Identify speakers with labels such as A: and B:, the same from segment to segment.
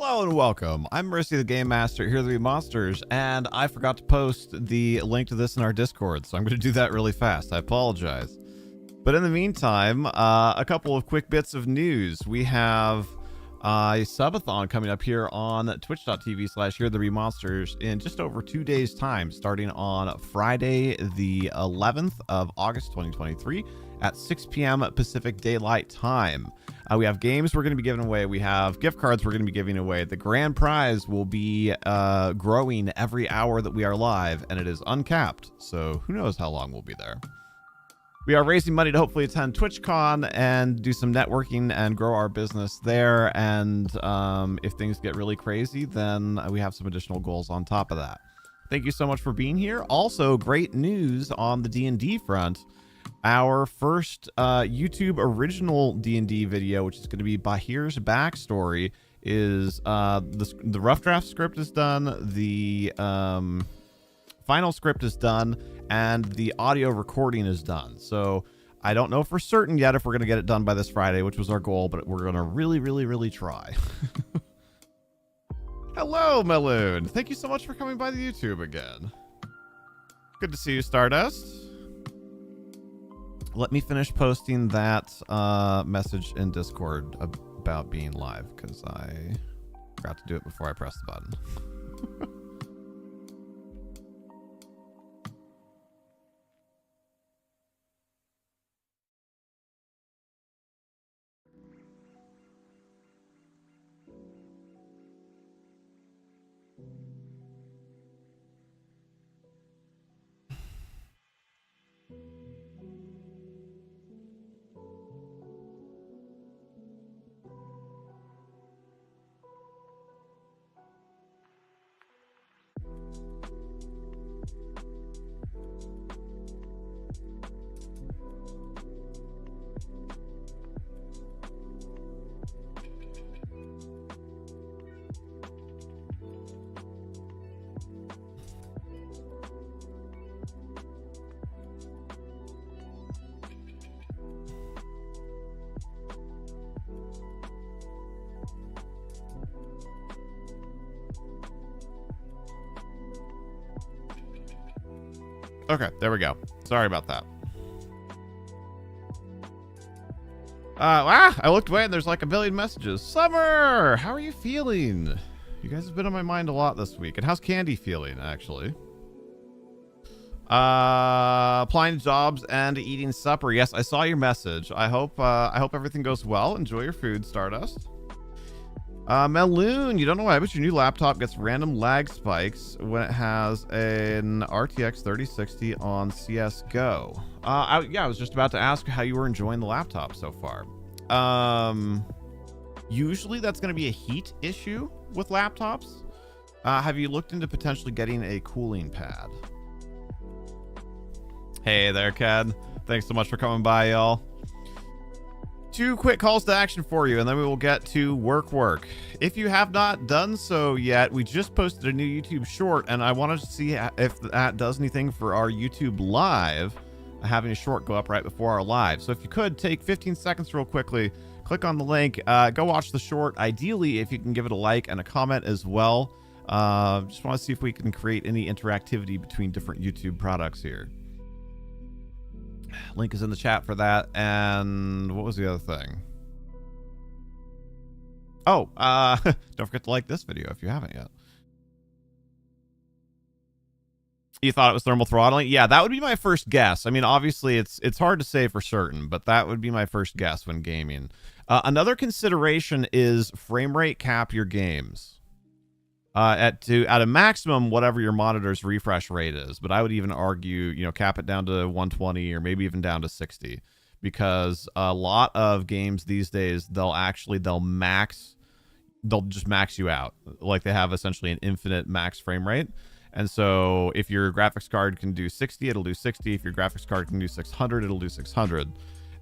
A: Hello and welcome. I'm Mercy the Game Master, here to be Monsters, and I forgot to post the link to this in our Discord, so I'm going to do that really fast. I apologize. But in the meantime, a couple of quick bits of news. We have a subathon coming up here on twitch.tv/HereThereBeMonsters in just over 2 days' time, starting on Friday, the 11th of August, 2023 at 6 p.m. Pacific Daylight Time. We have games we're going to be giving away. We have gift cards we're going to be giving away. The grand prize will be growing every hour that we are live, and it is uncapped, so who knows how long we'll be there. We are raising money to hopefully attend TwitchCon and do some networking and grow our business there, and if things get really crazy, then we have some additional goals on top of that. Thank you so much for being here. Also, great news on the D&D front. Our first YouTube original D&D video, which is going to be Bahir's backstory, is the rough draft script is done, the final script is done, and the audio recording is done. So I don't know for certain yet if we're going to get it done by this Friday, which was our goal, but we're going to really try. Hello, Meloon. Thank you so much for coming by the YouTube again. Good to see you, Stardust. Let me finish posting that message in Discord about being live, because I forgot to do it before I pressed the button. Okay, there we go. Sorry about that. I looked away and there's like a billion messages. Summer, how are you feeling? You guys have been on my mind a lot this week. And how's Candy feeling, actually? Applying jobs and eating supper. Yes, I saw your message. I hope everything goes well. Enjoy your food, Stardust. Meloon, you don't know why, but your new laptop gets random lag spikes when it has an RTX 3060 on CSGO. Yeah, I was just about to ask how you were enjoying the laptop so far. Usually that's going to be a heat issue with laptops. Have you looked into potentially getting a cooling pad? Hey there, Cad. Thanks so much for coming by, y'all. 2 quick calls to action for you, and then we will get to work. If you have not done so yet, we just posted a new YouTube short, and I wanted to see if that does anything for our YouTube live, having a short go up right before our live. So if you could take 15 seconds real quickly, click on the link, go watch the short. Ideally, if you can give it a like and a comment as well. Just want to see if we can create any interactivity between different YouTube products here. Link is in the chat for that. And what was the other thing? Oh, don't forget to like this video if you haven't yet. You thought it was thermal throttling? Yeah, that would be my first guess. I mean, obviously it's hard to say for certain, but that would be my first guess when gaming. Another consideration is frame rate cap your games. At a maximum, whatever your monitor's refresh rate is. But I would even argue, cap it down to 120 or maybe even down to 60, because a lot of games these days, they'll just max you out. Like they have essentially an infinite max frame rate. And so if your graphics card can do 60, it'll do 60. If your graphics card can do 600, it'll do 600.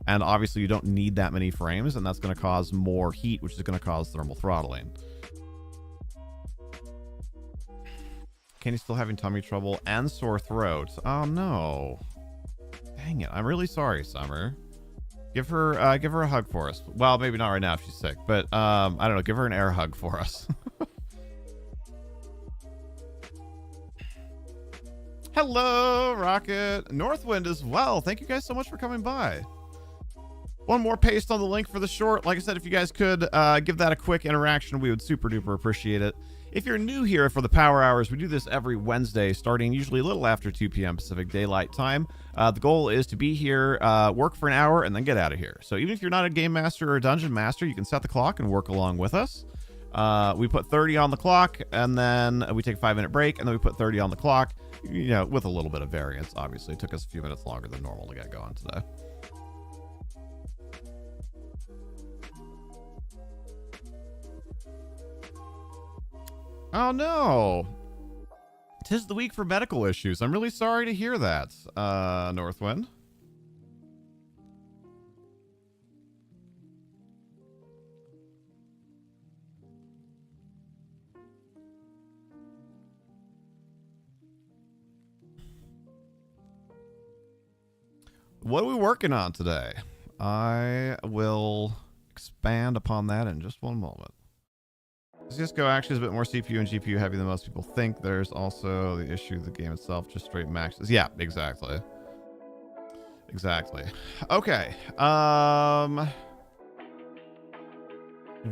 A: And obviously you don't need that many frames, and that's going to cause more heat, which is going to cause thermal throttling. Kenny's still having tummy trouble and sore throat. Oh no. Dang it. I'm really sorry, Summer. Give her a hug for us. Well, maybe not right now if she's sick, but I don't know, give her an air hug for us. Hello, Rocket. Northwind as well. Thank you guys so much for coming by. One more paste on the link for the short. Like I said, if you guys could give that a quick interaction, we would super duper appreciate it. If you're new here for the Power Hours, we do this every Wednesday, starting usually a little after 2 p.m. Pacific Daylight Time. The goal is to be here, work for an hour, and then get out of here. So even if you're not a Game Master or a Dungeon Master, you can set the clock and work along with us. We put 30 on the clock, and then we take a 5-minute break, and then we put 30 on the clock, you know, with a little bit of variance. Obviously, it took us a few minutes longer than normal to get going today. Oh no, 'tis the week for medical issues. I'm really sorry to hear that, Northwind. What are we working on today? I will expand upon that in just one moment. CSGO actually is a bit more CPU and GPU heavy than most people think. There's also the issue of the game itself just straight maxes. Yeah, exactly. Exactly. Okay.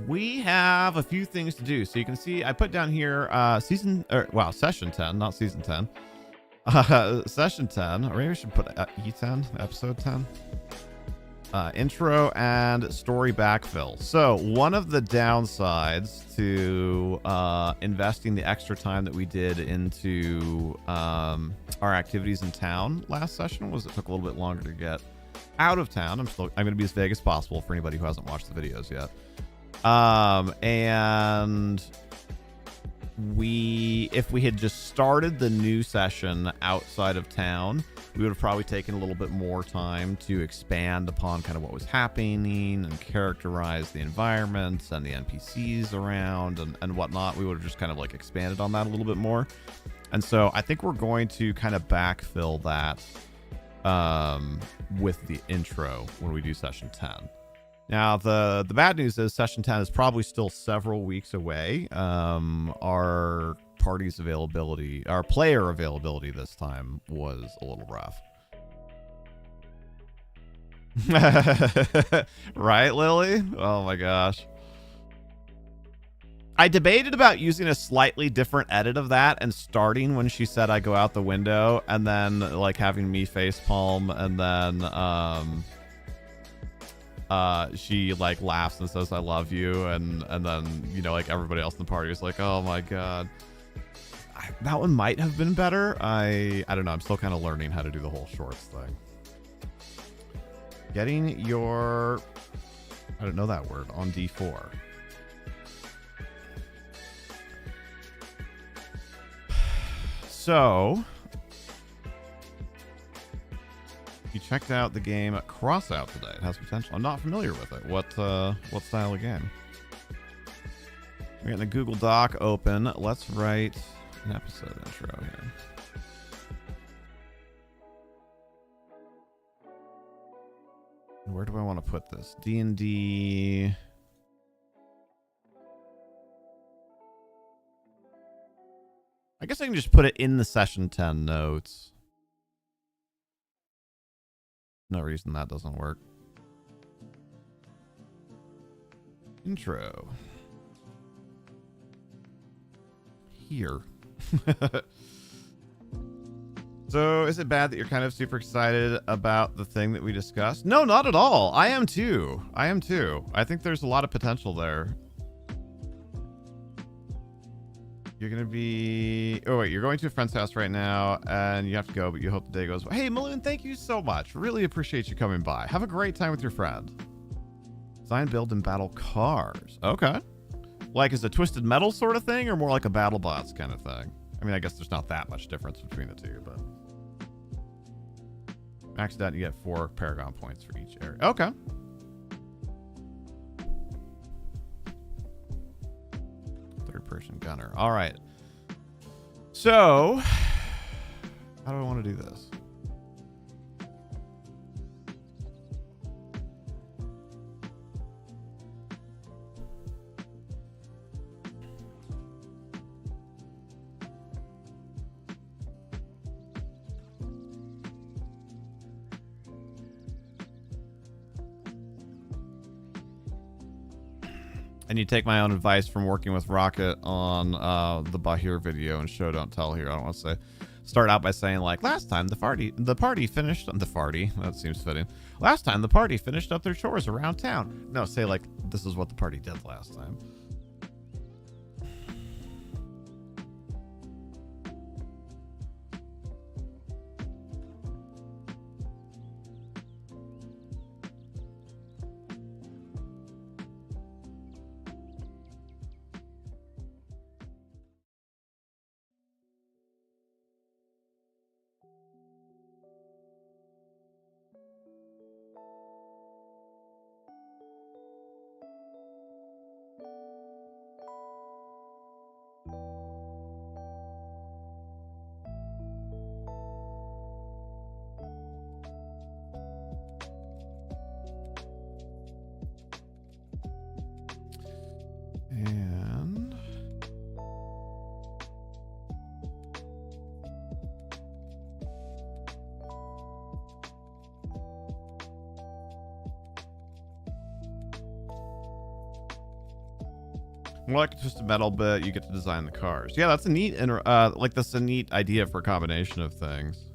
A: We have a few things to do. So you can see I put down here session 10, not season 10. Session 10, or maybe I should put E10, episode 10. Intro and story backfill. So one of the downsides to investing the extra time that we did into our activities in town last session was it took a little bit longer to get out of town. I'm going to be as vague as possible for anybody who hasn't watched the videos yet. And if we had just started the new session outside of town, we would have probably taken a little bit more time to expand upon kind of what was happening and characterize the environments and the NPCs around and whatnot. We would have just kind of like expanded on that a little bit more. And so I think we're going to kind of backfill that with the intro when we do session 10. Now, the bad news is session 10 is probably still several weeks away. Our party's availability, our player availability this time was a little rough. Right, Lily? Oh my gosh. I debated about using a slightly different edit of that and starting when she said I go out the window and then like having me facepalm and then she like laughs and says I love you and then you know like everybody else in the party is like, oh my god. That one might have been better. I don't know. I'm still kind of learning how to do the whole shorts thing. Getting your, I don't know that word, on D4. So, you checked out the game Crossout today. It has potential. I'm not familiar with it. What style of game? We're getting a Google Doc open. Let's write an episode intro here. Where do I want to put this? D&D. I guess I can just put it in the session 10 notes. No reason that doesn't work. Intro. Here. So is it bad that you're kind of super excited about the thing that we discussed? No, not at all. I am too. I think there's a lot of potential there. You're going to be... Oh, wait. You're going to a friend's house right now, and you have to go, but you hope the day goes well. Hey, Maloon, thank you so much. Really appreciate you coming by. Have a great time with your friend. Design, build, and battle cars. Okay. Like, is it Twisted Metal sort of thing, or more like a BattleBots kind of thing? I mean, I guess there's not that much difference between the two, but... Maxed out, you get 4 Paragon points for each area. Okay. Third-person gunner. All right. So, how do I want to do this? And you take my own advice from working with Rocket on the Bahir video and Show Don't Tell here. I don't want to say. Start out by saying, like, last time the party finished. The party, that seems fitting. Last time the party finished up their chores around town. No, say, like, this is what the party did last time. And more like just a metal bit, you get to design the cars. Yeah, that's a neat like that's a neat idea for a combination of things.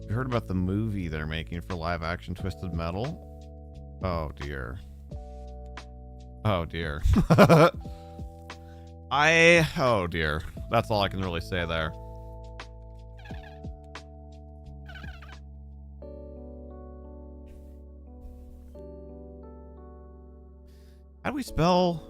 A: You heard about the movie they're making for live action Twisted Metal? Oh dear. Oh dear. Oh dear. That's all I can really say there. How do we spell?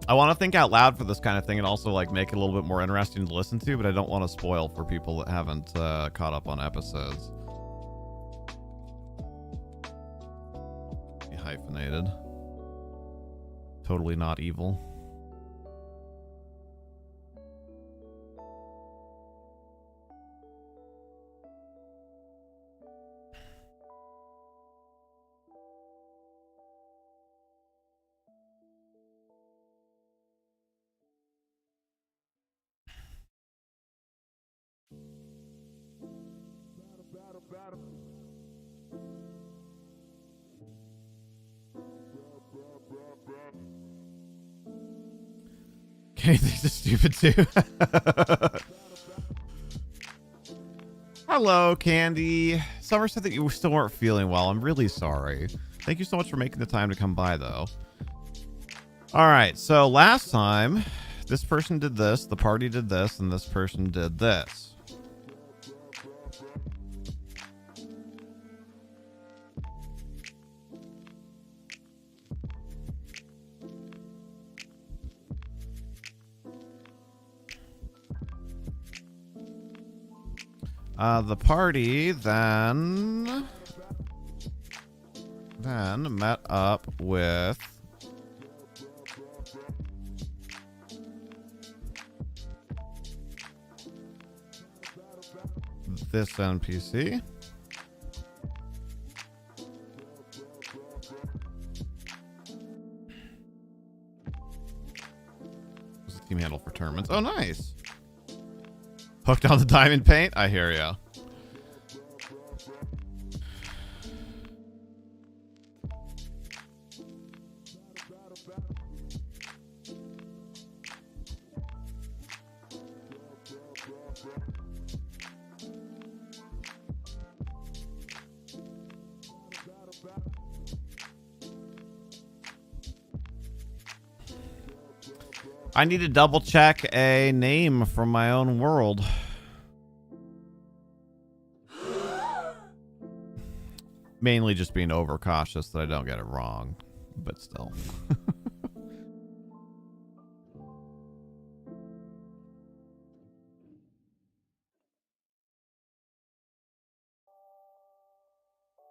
A: I want to think out loud for this kind of thing and also like make it a little bit more interesting to listen to, but I don't want to spoil for people that haven't caught up on episodes. Be hyphenated. Totally not evil. Okay, this is stupid too. Hello, Candy. Summer said that you still weren't feeling well. I'm really sorry. Thank you so much for making the time to come by, though. All right, so last time, this person did this, the party did this, and this person did this. The party then met up with this NPC. What's the team handle for tournaments? Oh, nice. Hooked on the diamond paint? I hear ya. I need to double check a name from my own world. Mainly just being overcautious that I don't get it wrong, but still.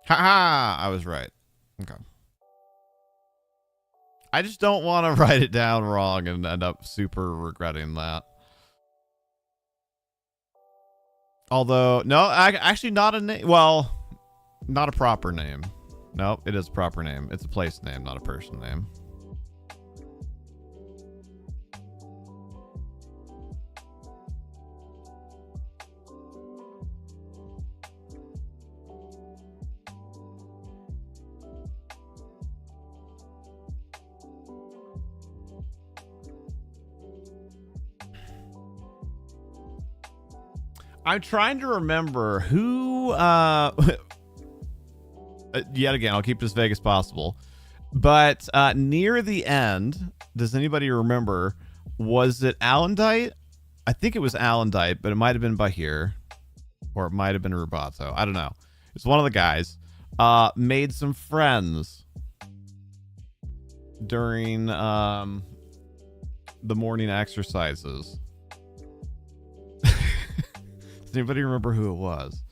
A: Haha, I was right. Okay. I just don't want to write it down wrong and end up super regretting that. Although, no, actually not a name. Well, not a proper name. No, it is a proper name. It's a place name, not a person name. I'm trying to remember who, yet again, I'll keep this vague as possible. But near the end, does anybody remember, was it Alendite? I think it was Alendite, but it might have been Bahir. Or it might have been Rubato. I don't know. It's one of the guys. Made some friends during the morning exercises. Does anybody remember who it was?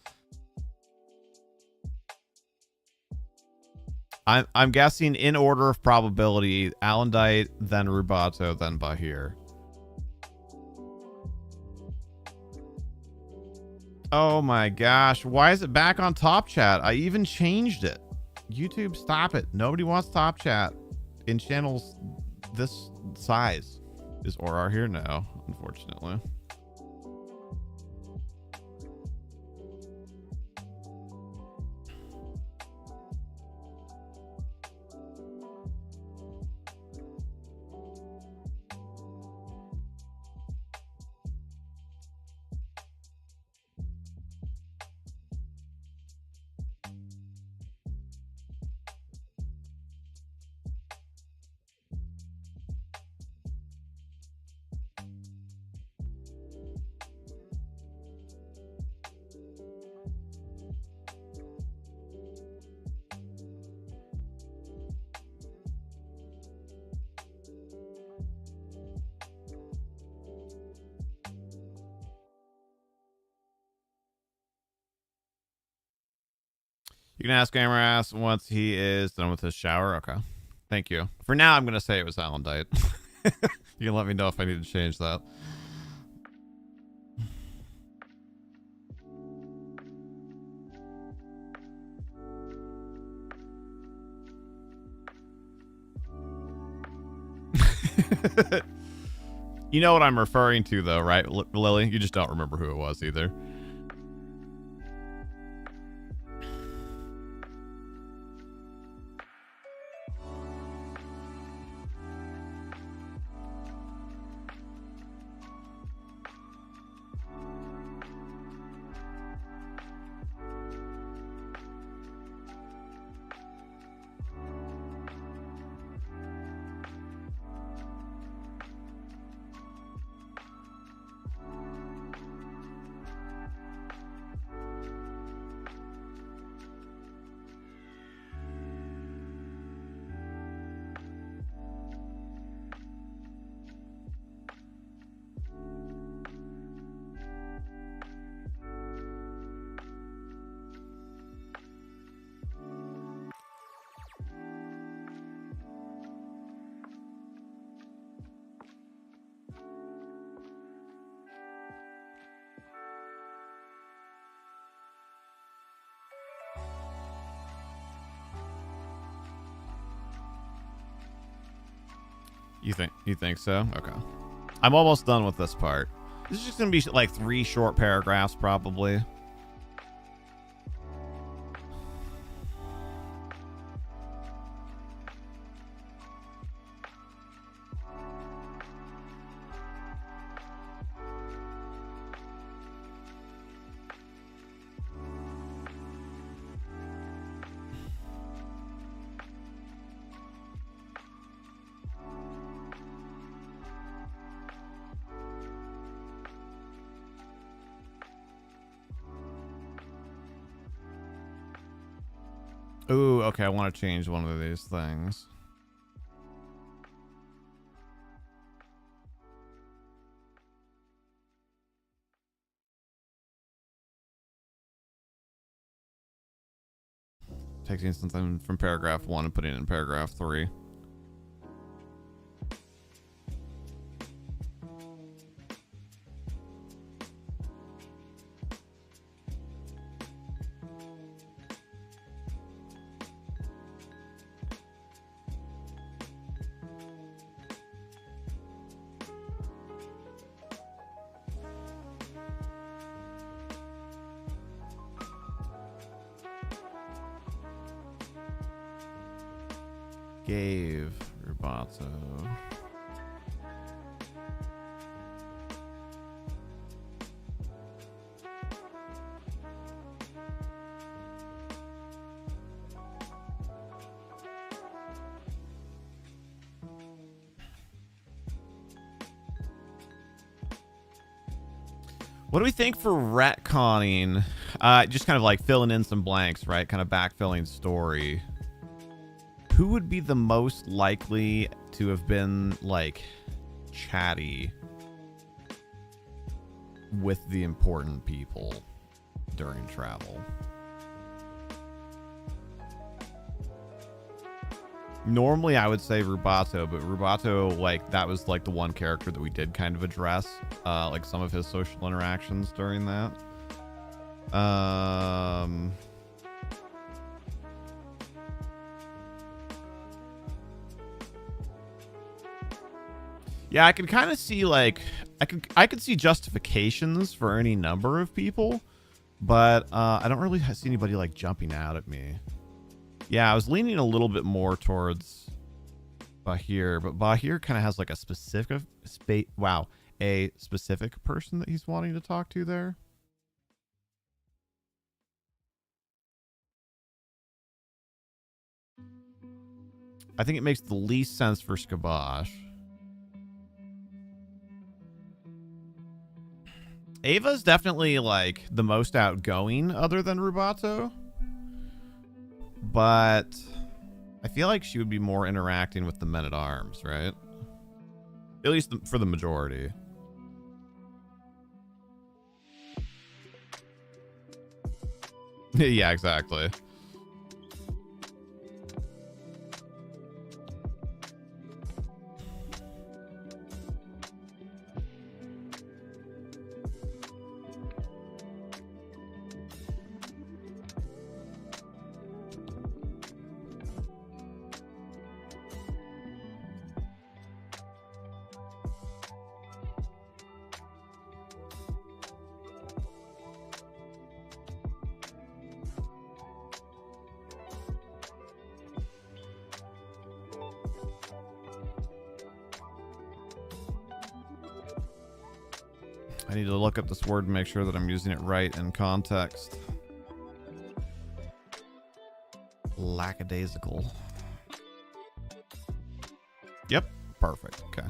A: I'm guessing in order of probability, Alendite, then Rubato, then Bahir. Oh my gosh. Why is it back on Top Chat? I even changed it. YouTube, stop it. Nobody wants Top Chat in channels this size. Is Orar here? No, unfortunately. You can ask Amarass once he is done with his shower. Okay. Thank you. For now, I'm going to say it was Alendite. You can let me know if I need to change that. You know what I'm referring to, though, right, Lily? You just don't remember who it was either. You think so? Okay. I'm almost done with this part. This is just gonna be like 3 short paragraphs, probably. Ooh, okay, I want to change one of these things. Taking something from paragraph 1 and putting it in paragraph 3. gave Rubato. What do we think for retconning? Just kind of like filling in some blanks, right? Kind of backfilling story. Who would be the most likely to have been like chatty with the important people during travel? Normally I would say Rubato, but Rubato, like, that was like the one character that we did kind of address, like some of his social interactions during that. Yeah, I can kind of see, like, I could see justifications for any number of people, but I don't really see anybody like jumping out at me. Yeah, I was leaning a little bit more towards Bahir, but Bahir kind of has like a specific a specific person that he's wanting to talk to there. I think it makes the least sense for Skabosh. Ava's definitely like the most outgoing other than Rubato. But I feel like she would be more interacting with the men-at-arms, right? At least for the majority. Yeah, exactly. I need to look up this word and make sure that I'm using it right in context. Lackadaisical. Yep, perfect. Okay.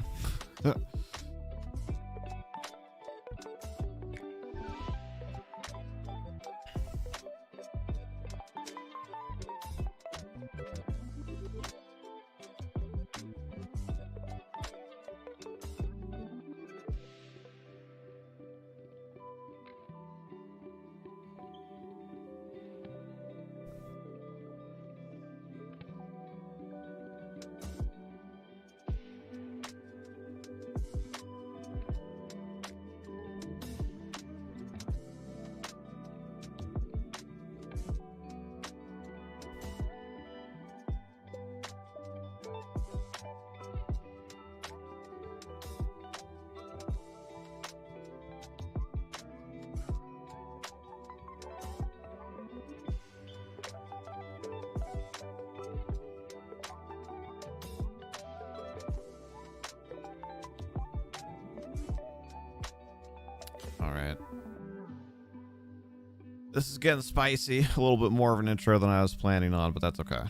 A: This is getting spicy. A little bit more of an intro than I was planning on, but that's okay.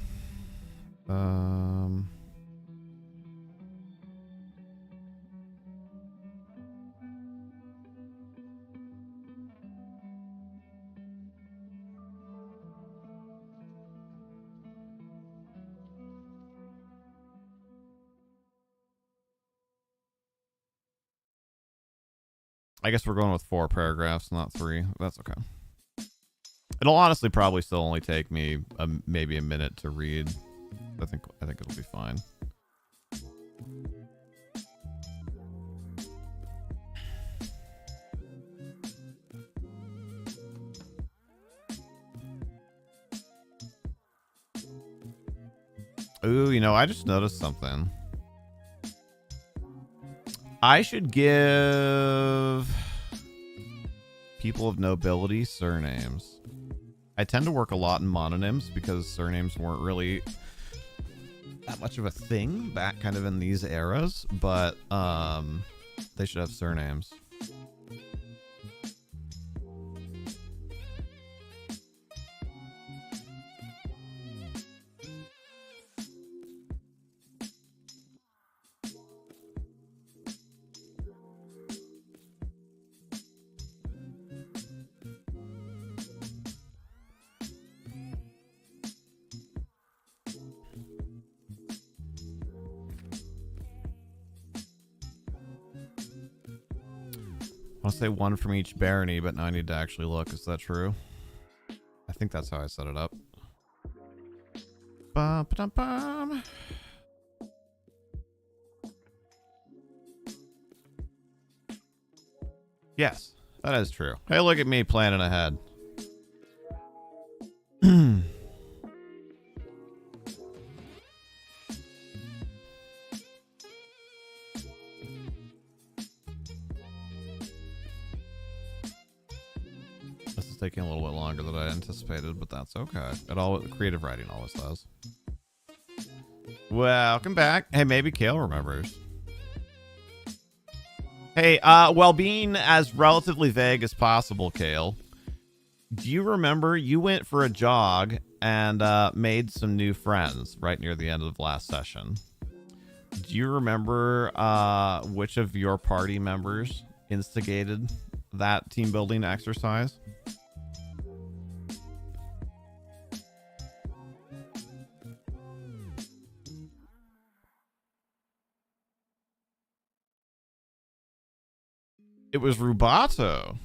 A: I guess we're going with 4 paragraphs, not 3. That's okay. It'll honestly probably still only take me maybe a minute to read. I think it'll be fine. Ooh, you know, I just noticed something. I should give people of nobility surnames. I tend to work a lot in mononyms because surnames weren't really that much of a thing back kind of in these eras, but they should have surnames. I want to say one from each barony, but now I need to actually look. Is that true? I think that's how I set it up. Ba-ba-dum-bum. Yes, that is true. Hey, look at me planning ahead. Taking a little bit longer than I anticipated, but that's okay. Creative writing always does. Welcome back. Hey, maybe Kale remembers. Hey, well, being as relatively vague as possible, Kale, do you remember you went for a jog and made some new friends right near the end of last session? Do you remember which of your party members instigated that team building exercise? It was Rubato.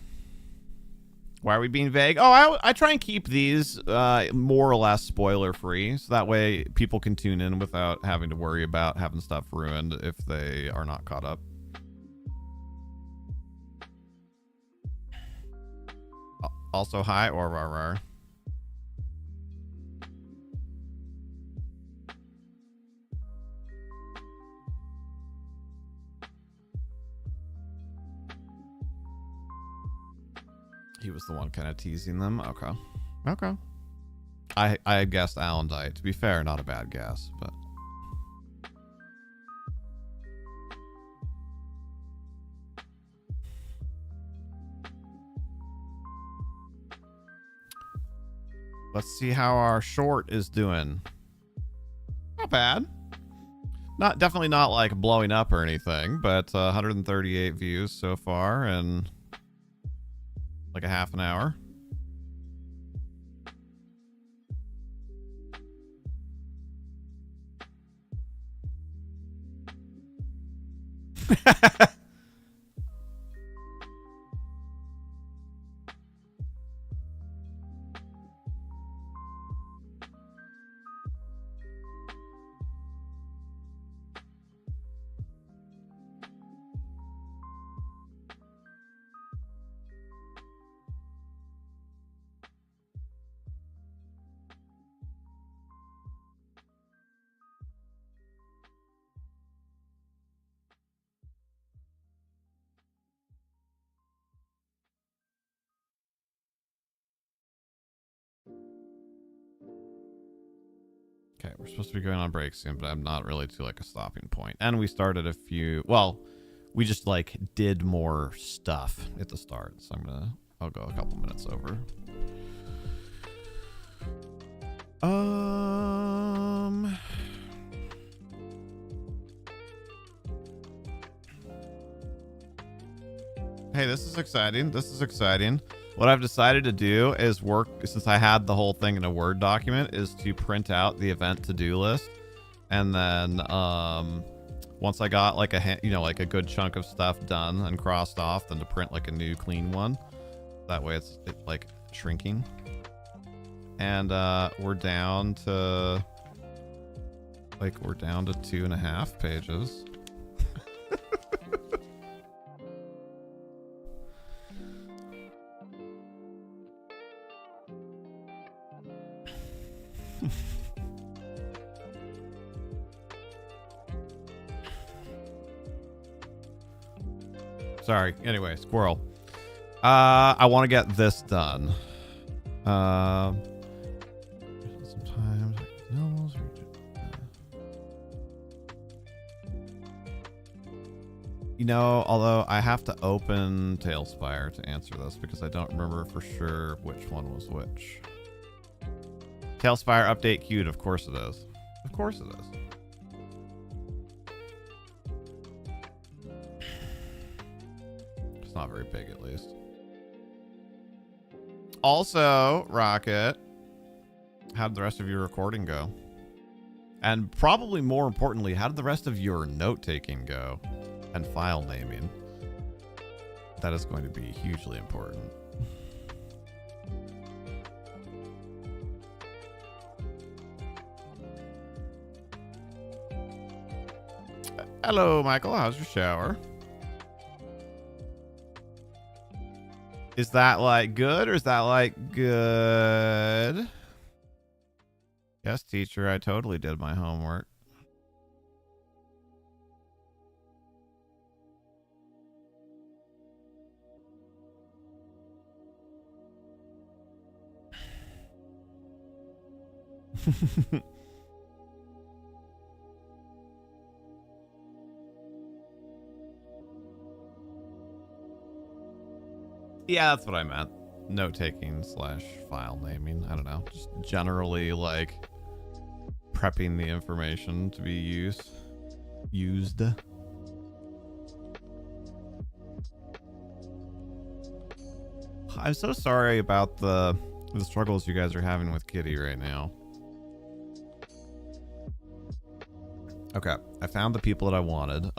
A: Why are we being vague? Oh, I try and keep these more or less spoiler free, so that way people can tune in without having to worry about having stuff ruined if they are not caught up. Also, hi, Orvarar. He was the one kind of teasing them. Okay. Okay. I guessed Alendite. To be fair, not a bad guess, but... Let's see how our short is doing. Not bad. Definitely not like blowing up or anything, but 138 views so far and... like a half an hour. Okay, we're supposed to be going on break soon, but I'm not really to like a stopping point. And we started a few, well, we just like did more stuff at the start. So I'll go a couple minutes over. Hey, this is exciting. This is exciting. What I've decided to do is work, since I had the whole thing in a Word document, is to print out the event to-do list. And then once I got like like a good chunk of stuff done and crossed off, then to print like a new clean one. That way it's like shrinking. And we're down to 2.5 pages. Sorry. Anyway, squirrel. I want to get this done. Sometimes You know, although I have to open Tailspire to answer this because I don't remember for sure which one was which. Tailspire update queued. Of course it is. Of course it is. It's not very big, at least. Also, Rocket, how did the rest of your recording go? And probably more importantly, how did the rest of your note-taking go? And file naming. That is going to be hugely important. Hello, Michael. How's your shower? Is that like good or is that like good? Yes, teacher. I totally did my homework. Yeah, that's what I meant. Note taking / file naming. I don't know. Just generally like prepping the information to be used. I'm so sorry about the struggles you guys are having with Kitty right now. Okay, I found the people that I wanted.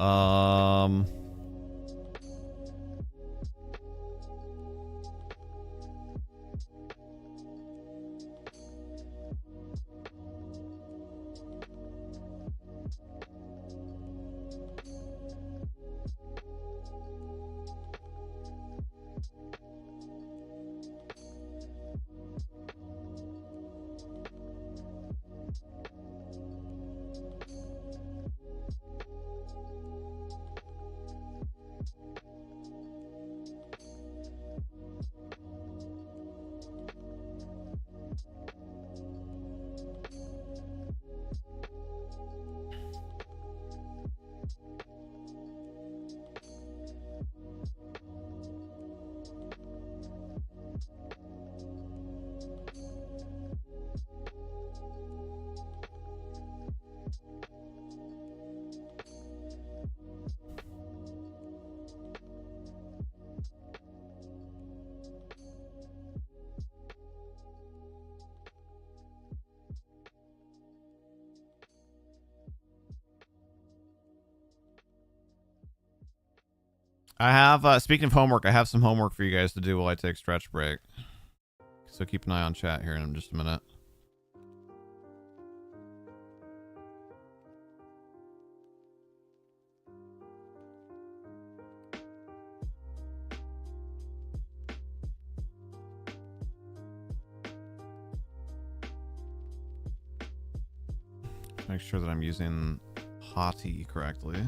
A: I have, speaking of homework, I have some homework for you guys to do while I take stretch break. So keep an eye on chat here in just a minute. Make sure that I'm using Hottie correctly.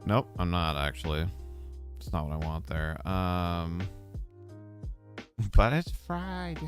A: Nope, I'm not actually. It's not what I want there. But it's Friday.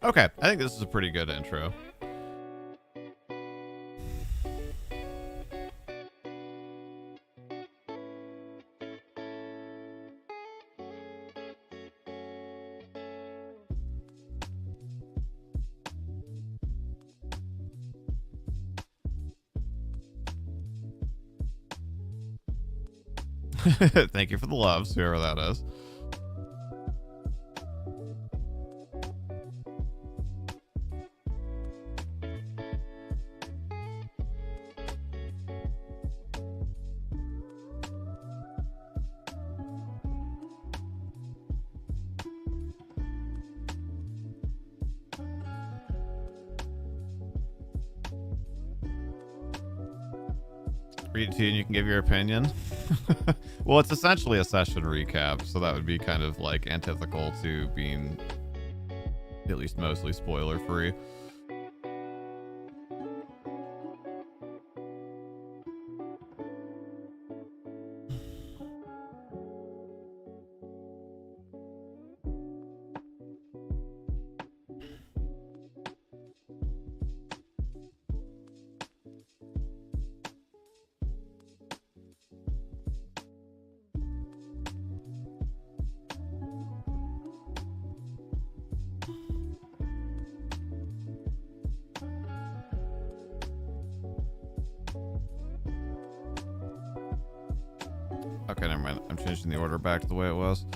A: Okay, I think this is a pretty good intro. Thank you for the loves, whoever that is. Read it to you and you can give your opinion. Well, it's essentially a session recap, so that would be kind of like antithetical to being at least mostly spoiler free. Okay, never mind. I'm changing the order back to the way it was.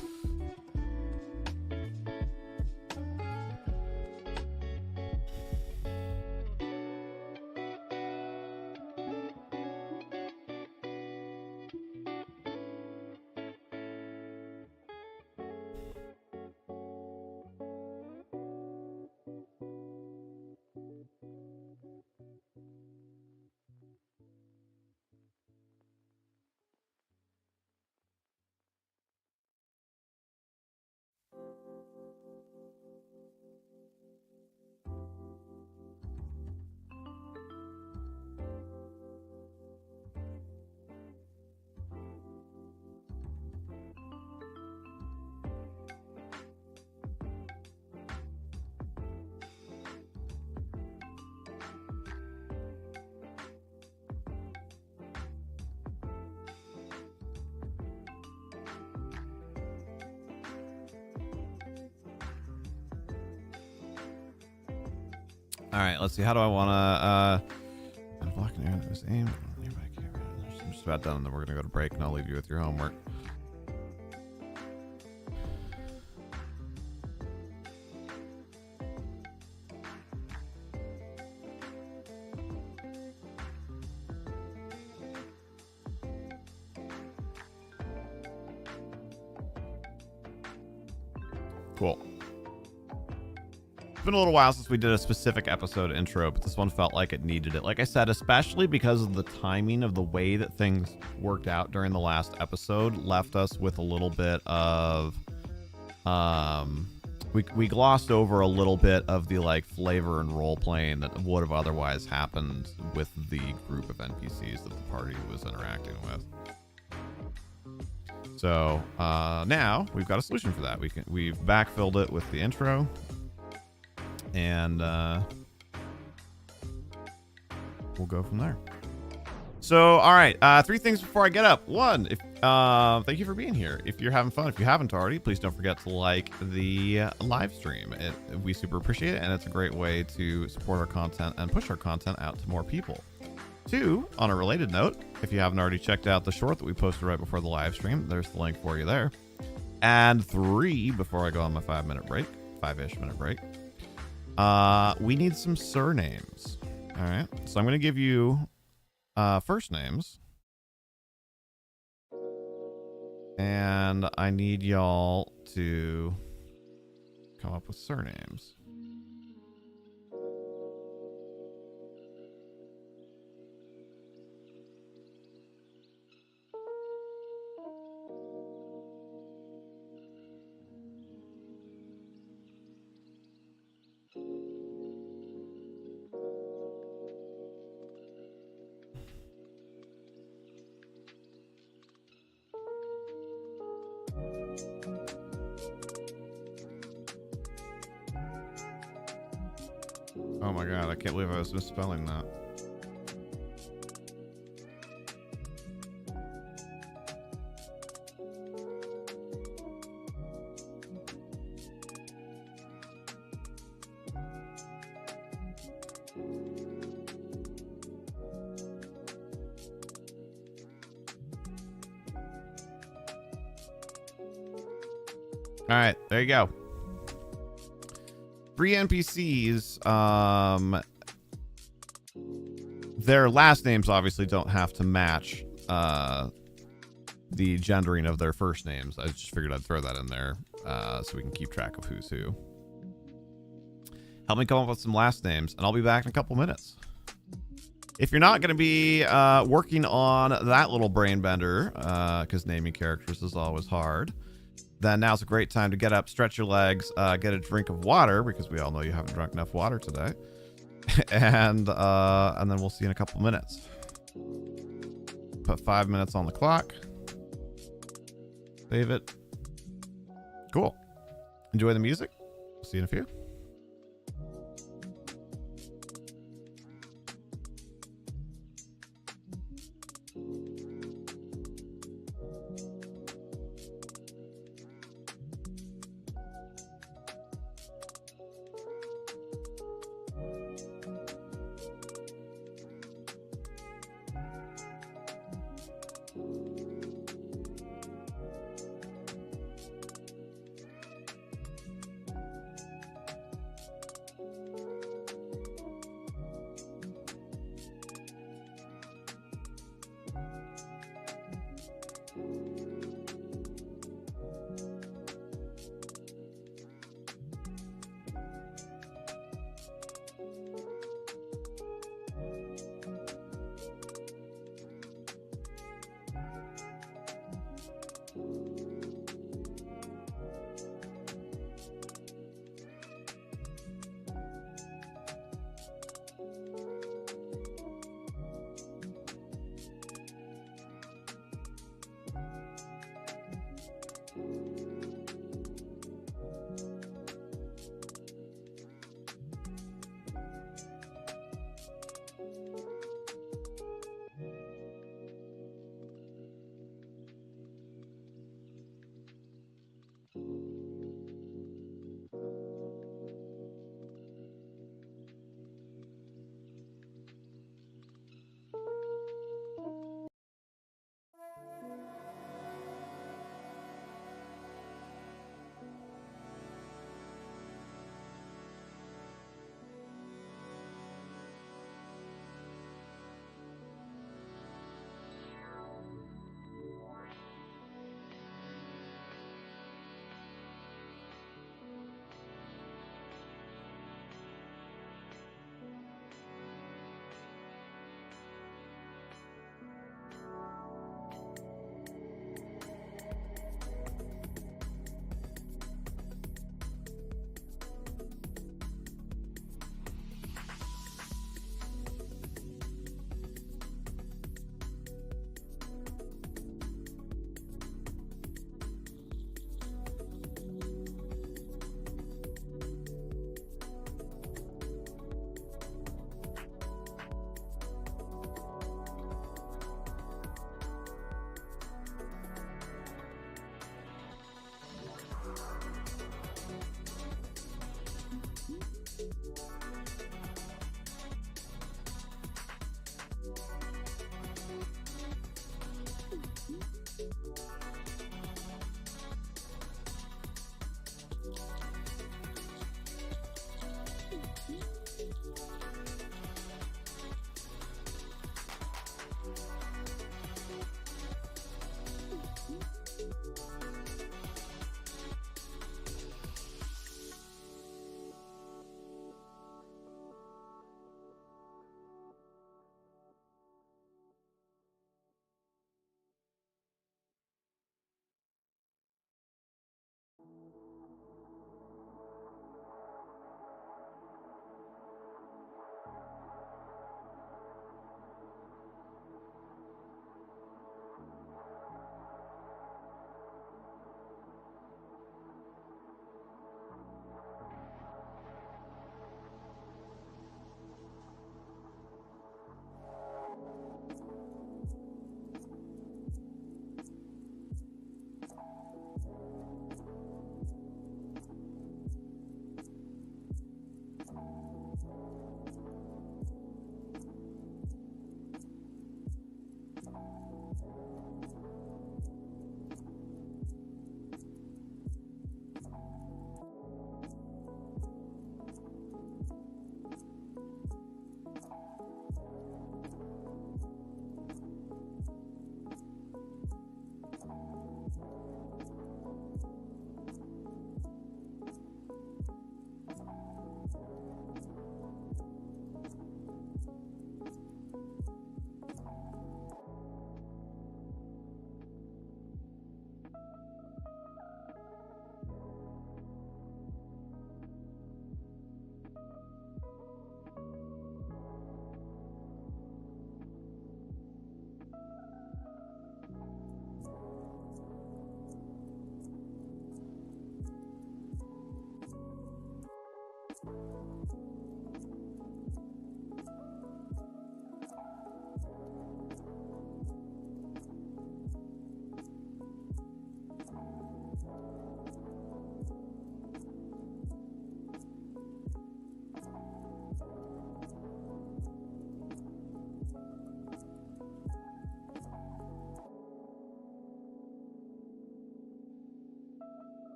A: All right, let's see. How do I want to block an area that was aimed? I'm just about done, and then we're gonna go to break, and I'll leave you with your homework. Cool. It's been a little while since we did a specific episode intro, but this one felt like it needed it. Like I said, especially because of the timing of the way that things worked out during the last episode, left us with a little bit of we glossed over a little bit of the like flavor and role playing that would have otherwise happened with the group of NPCs that the party was interacting with. So now we've got a solution for that. We've backfilled it with the intro, and we'll go from there. So, all right, 3 things before I get up. 1, thank you for being here. If you're having fun, if you haven't already, please don't forget to like the live stream. We super appreciate it, and it's a great way to support our content and push our content out to more people. 2, on a related note, if you haven't already checked out the short that we posted right before the live stream, there's the link for you there. And 3, before I go on my 5-minute break, 5-ish minute break, we need some surnames. All right, so I'm going to give you first names, and I need y'all to come up with surnames. Oh my god, I can't believe I was misspelling that. All right, there you go. 3 NPCs. Their last names obviously don't have to match the gendering of their first names. I just figured I'd throw that in there so we can keep track of who's who. Help me come up with some last names, and I'll be back in a couple minutes. If you're not going to be working on that little brain bender, because naming characters is always hard, then now's a great time to get up, stretch your legs, get a drink of water, because we all know you haven't drunk enough water today. and then we'll see you in a couple minutes. Put 5 minutes on the clock. Save it. Cool. Enjoy the music. See you in a few.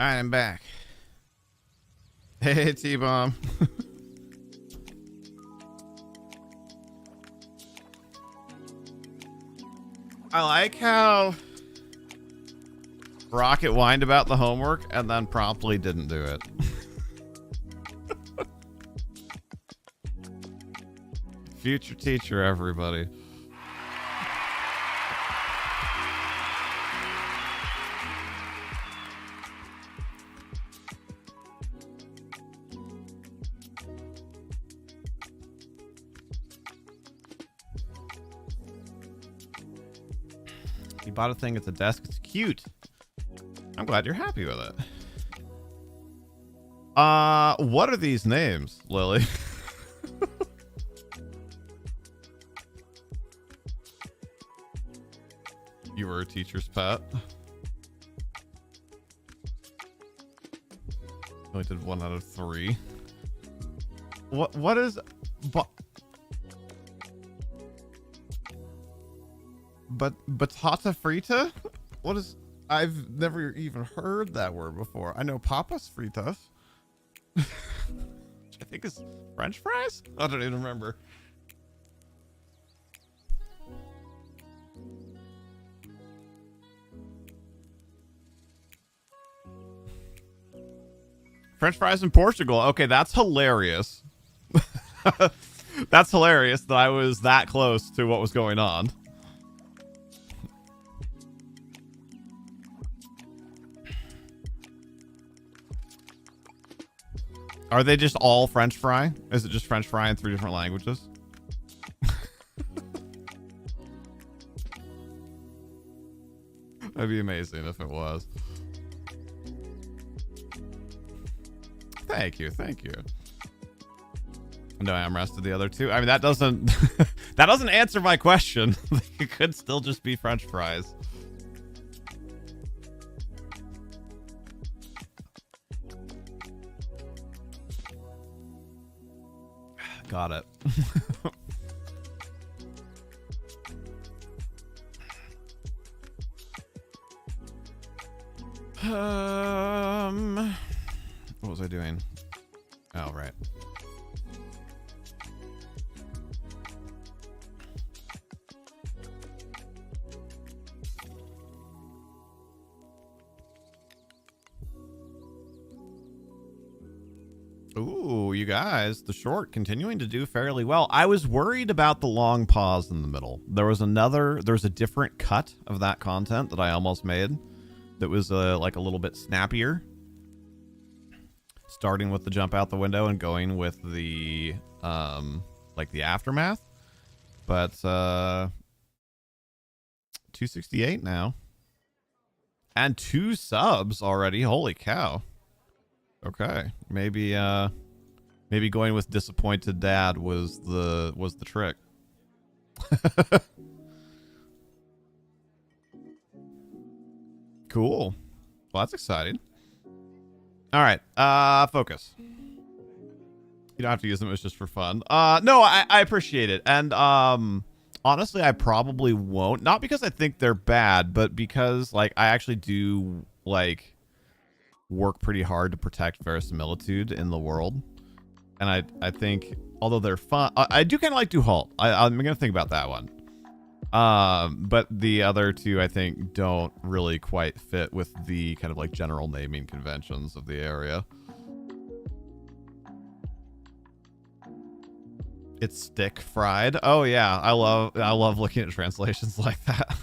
A: right, I'm back. Hey, T-Bomb. I like how Rocket whined about the homework and then promptly didn't do it. Future teacher, everybody. You bought a thing at the desk. It's cute. I'm glad you're happy with it. What are these names, Lily? You were a teacher's pet. Only did 1 out of 3. What is batata frita? What is? I've never even heard that word before. I know papas fritas, which I think is French fries. I don't even remember. French fries in Portugal. Okay, that's hilarious. That's hilarious that I was that close to what was going on. Are they just all French fry? Is it just French fry in 3 different languages? That'd be amazing if it was. Thank you, thank you. No, I'm rested the other 2. I mean, that doesn't that doesn't answer my question. It could still just be French fries. Got it. What was I doing? Oh, right. Ooh, you guys, the short continuing to do fairly well. I was worried about the long pause in the middle. There was a different cut of that content that I almost made that was like a little bit snappier. Starting with the jump out the window and going with the like the aftermath. But 268 now. And 2 subs already. Holy cow. Okay, maybe going with disappointed dad was the trick. Cool. Well, that's exciting. All right, focus. You don't have to use them. It's just for fun. No, I appreciate it, and honestly, I probably won't. Not because I think they're bad, but because like I actually do like work pretty hard to protect verisimilitude in the world, and I think although they're fun, I do kind of like Do Halt. I'm gonna think about that one. But the other 2 I think don't really quite fit with the kind of like general naming conventions of the area. It's stick fried. Oh yeah, I love looking at translations like that.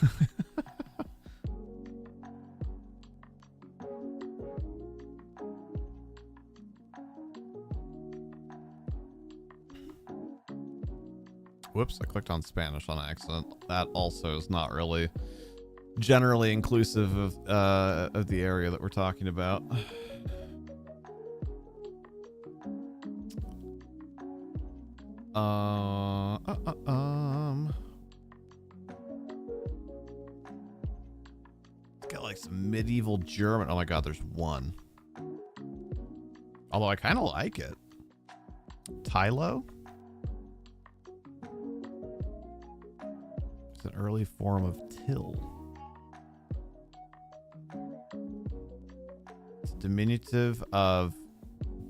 A: Whoops, I clicked on Spanish on accident. That also is not really generally inclusive of the area that we're talking about. It's got like some medieval German. Oh my god, there's 1. Although I kind of like it. Tylo? It's an early form of till. It's Diminutive of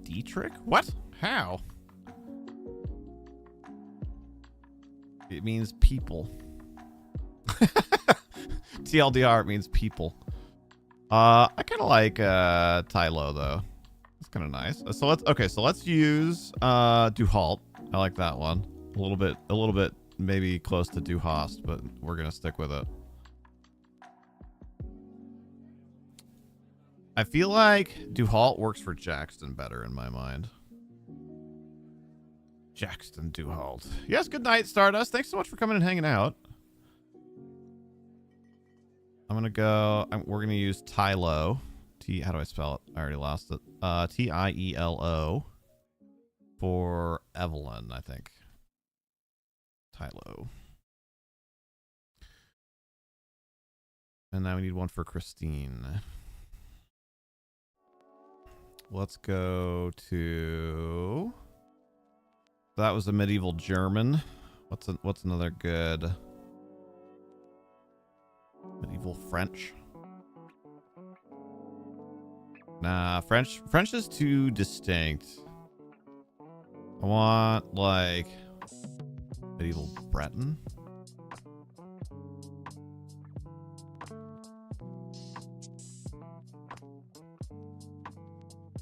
A: Dietrich? What? How? It means people. TLDR, it means people. I kind of like Tylo though. It's kind of nice. So let's use Duhalt. I like that one. A little bit maybe close to Duhast, but we're gonna stick with it. I feel like Duhalt works for Jackson better in my mind. Jackson Duhalt. Yes, good night, Stardust. Thanks so much for coming and hanging out. I'm gonna go. We're gonna use Tylo. How do I spell it? I already lost it. Tielo for Evelyn, I think. Tylo. And now we need one for Christine. Let's go to. That was a medieval German. What's another good? Medieval French. Nah, French is too distinct. I want like medieval Breton.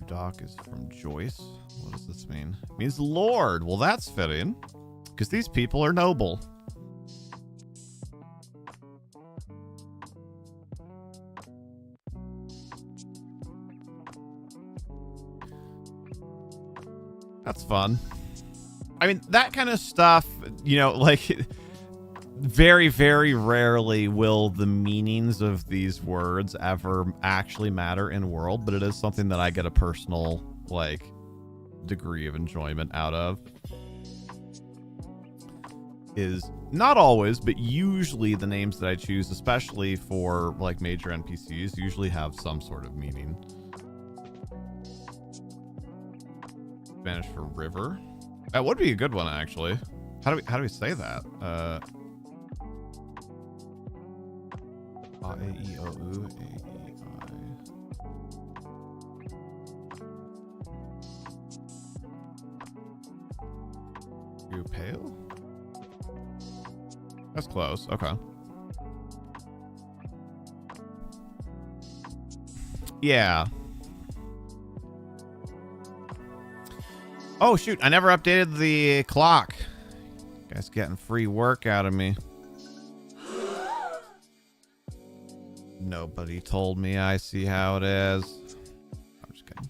A: Doc is from Joyce. What does this mean? It means Lord. Well, that's fitting, because these people are noble. That's fun. I mean, that kind of stuff, you know, like very, very rarely will the meanings of these words ever actually matter in world, but it is something that I get a personal, like, degree of enjoyment out of. Is not always, but usually the names that I choose, especially for like major NPCs, usually have some sort of meaning. Spanish for river. That would be a good one, actually. How do we say that? A E O U A E I. You pale? That's close. Okay. Yeah. Oh, shoot. I never updated the clock. Guys getting free work out of me. Nobody told me. I see how it is. I'm just kidding.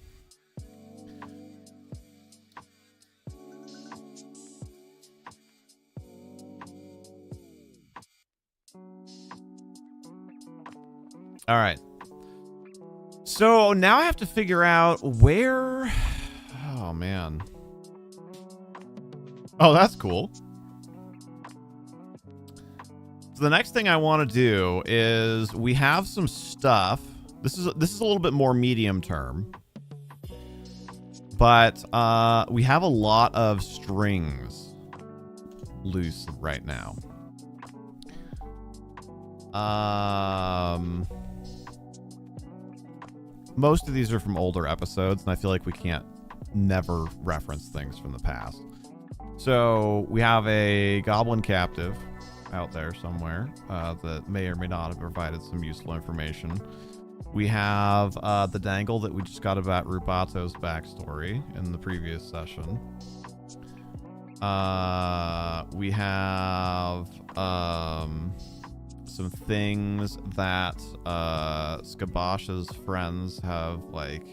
A: All right. So now I have to figure out where... Oh, man. Oh, that's cool. So the next thing I want to do is we have some stuff. This is a little bit more medium term. But we have a lot of strings loose right now. Most of these are from older episodes, and I feel like we can't never reference things from the past. So we have a goblin captive out there somewhere that may or may not have provided some useful information. We have the dangle that we just got about Rubato's backstory in the previous session. We have some things that Skabosh's friends have like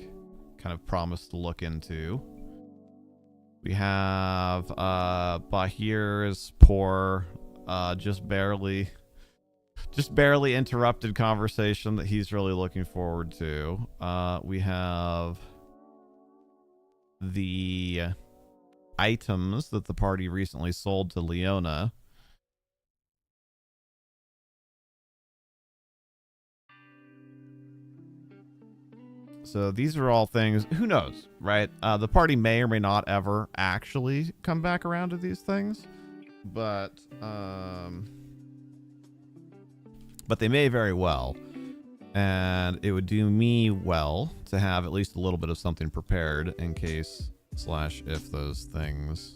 A: kind of promised to look into. We have Bahir's poor, just barely interrupted conversation that he's really looking forward to. We have the items that the party recently sold to Leona. So these are all things, who knows, right? The party may or may not ever actually come back around to these things, but they may very well. And it would do me well to have at least a little bit of something prepared in case / if those things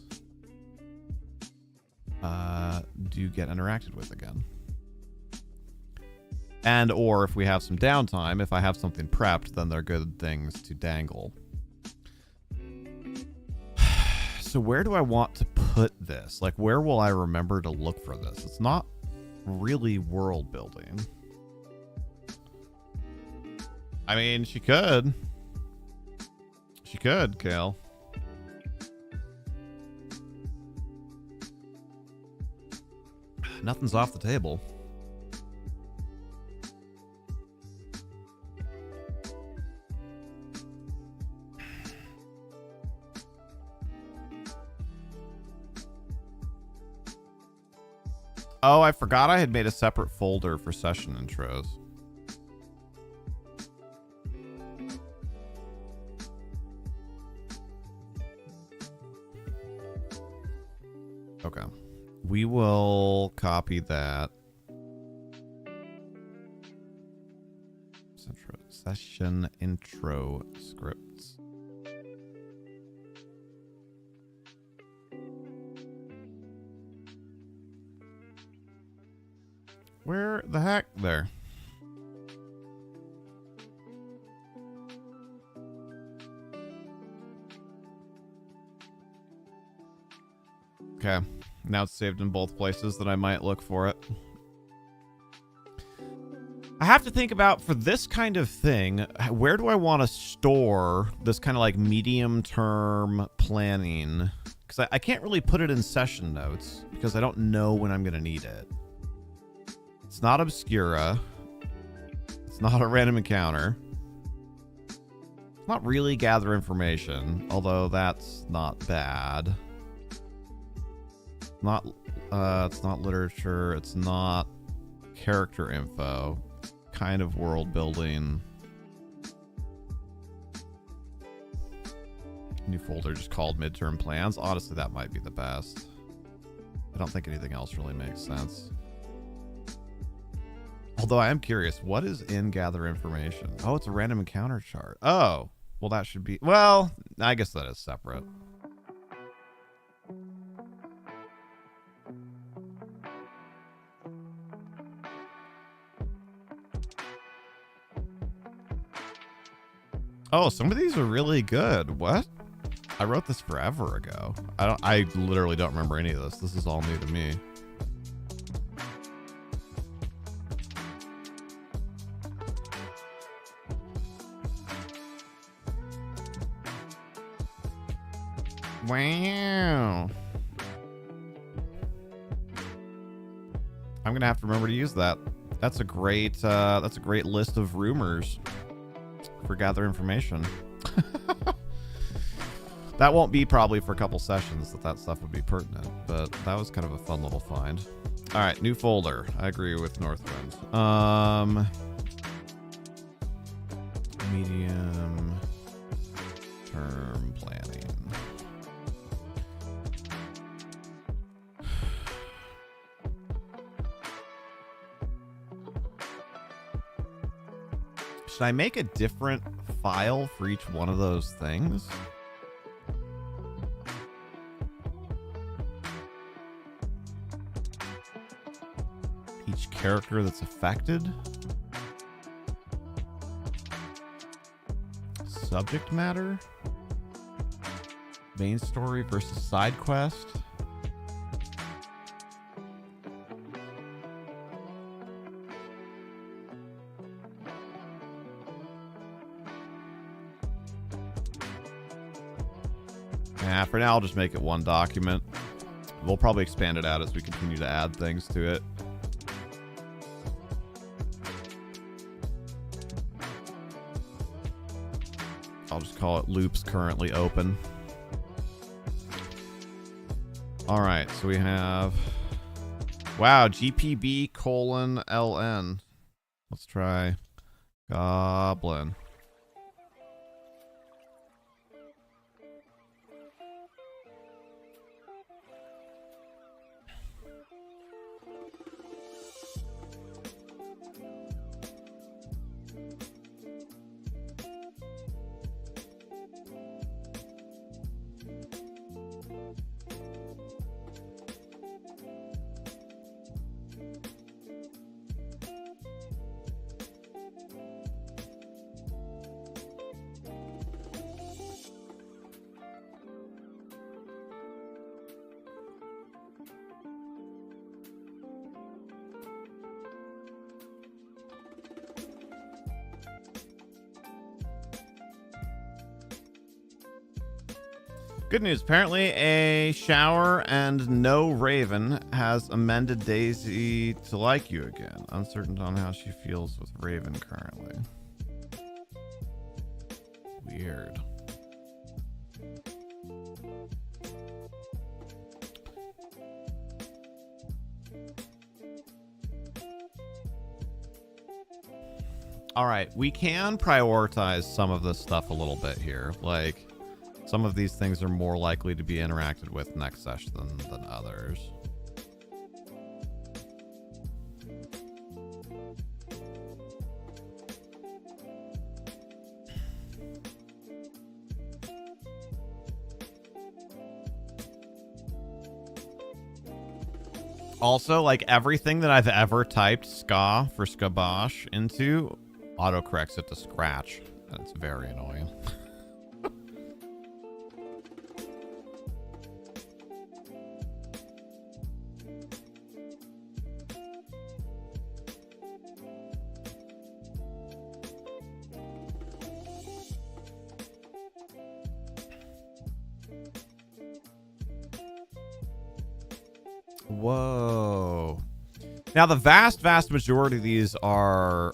A: do get interacted with again. And or if we have some downtime, if I have something prepped, then they're good things to dangle. So where do I want to put this? Like, where will I remember to look for this? It's not really world building. I mean, she could. She could, Kale. Nothing's off the table. Oh, I forgot I had made a separate folder for session intros. Okay. We will copy that. Session intro scripts. Where the heck? There. Okay. Now it's saved in both places that I might look for it. I have to think about, for this kind of thing, where do I want to store this kind of like medium-term planning? Because I can't really put it in session notes because I don't know when I'm going to need it. It's not Obscura. It's not a random encounter. It's not really gather information, although that's not bad. It's not literature. It's not character info. Kind of world building. New folder just called midterm plans. Honestly, that might be the best. I don't think anything else really makes sense. Although I am curious, what is in gather information? Oh, it's a random encounter chart. Oh, well, that should be... Well, I guess that is separate. Oh, some of these are really good. What? I wrote this forever ago. I literally don't remember any of this. This is all new to me. Wow. I'm gonna have to remember to use that. That's a great list of rumors for gather information. That won't be probably for a couple sessions that stuff would be pertinent, but that was kind of a fun little find. All right, new folder. I agree with Northwind. Medium term planning. Should I make a different file for each one of those things? Each character that's affected? Subject matter? Main story versus side quest? Yeah, for now I'll just make it one document. We'll probably expand it out as we continue to add things to it. I'll just call it loops currently open. All right, so we have, wow, GPB:LN. Let's try Goblin. Good news. Apparently, a shower and no Raven has amended Daisy to like you again. Uncertain on how she feels with Raven currently. Weird. All right, we can prioritize some of this stuff a little bit here. Like, some of these things are more likely to be interacted with next session than others. Also, like, everything that I've ever typed ska for skabosh into autocorrects it to scratch. And it's very annoying. Whoa. Now, the vast majority of these are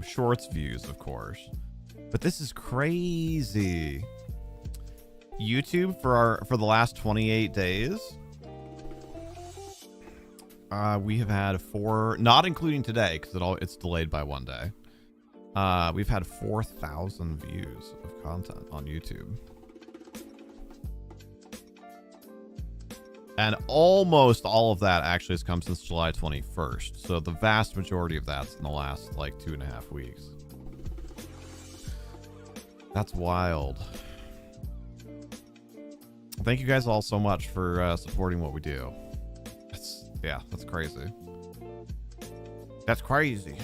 A: shorts views, of course. But this is crazy. YouTube for the last 28 days. We have had 4, not including today, because it's delayed by 1 day. We've had 4,000 views of content on YouTube. And almost all of that actually has come since July 21st. So the vast majority of that's in the last, like, 2.5 weeks. That's wild. Thank you guys all so much for supporting what we do. That's crazy. That's crazy.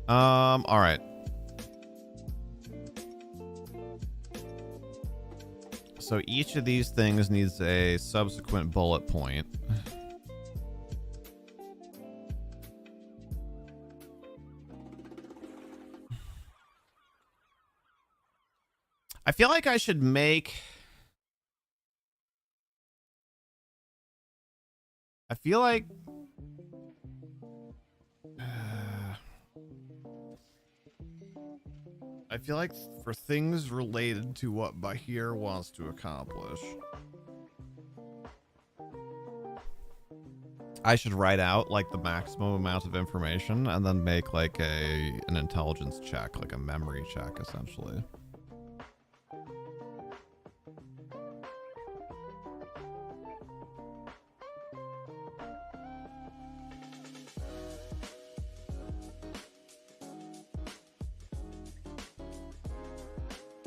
A: All right. So each of these things needs a subsequent bullet point. I feel like I should make... I feel like for things related to what Bahir wants to accomplish, I should write out like the maximum amount of information and then make like an intelligence check, like a memory check, essentially.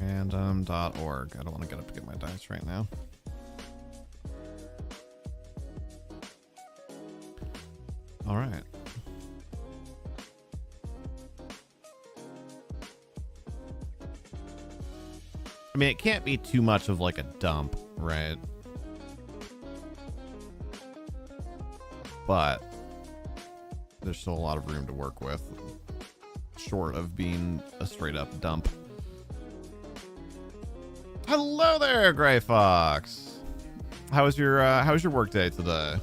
A: Random.org. I don't want to get up to get my dice right now. All right. I mean, it can't be too much of like a dump, right? But there's still a lot of room to work with, short of being a straight up dump. Hello there, Gray Fox. How was your work day today?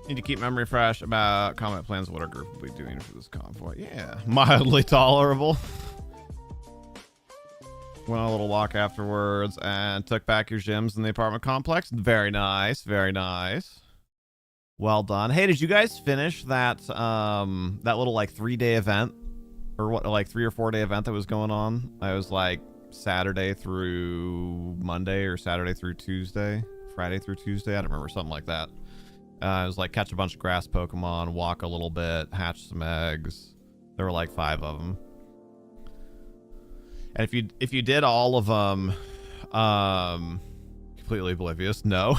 A: Need to keep memory fresh about combat plans. What our group will be doing for this convoy. Yeah, mildly tolerable. Went on a little walk afterwards and took back your gyms in the apartment complex. Very nice, very nice. Well done. Hey, did you guys finish that that little like 3-day event, or what, like 3 or 4 day event that was going on? I was like Saturday through Monday or Saturday through Tuesday, Friday through Tuesday. I don't remember, something like that. It was like catch a bunch of grass Pokemon, walk a little bit, hatch some eggs. There were like 5 of them. And if you did all of them, completely oblivious, no.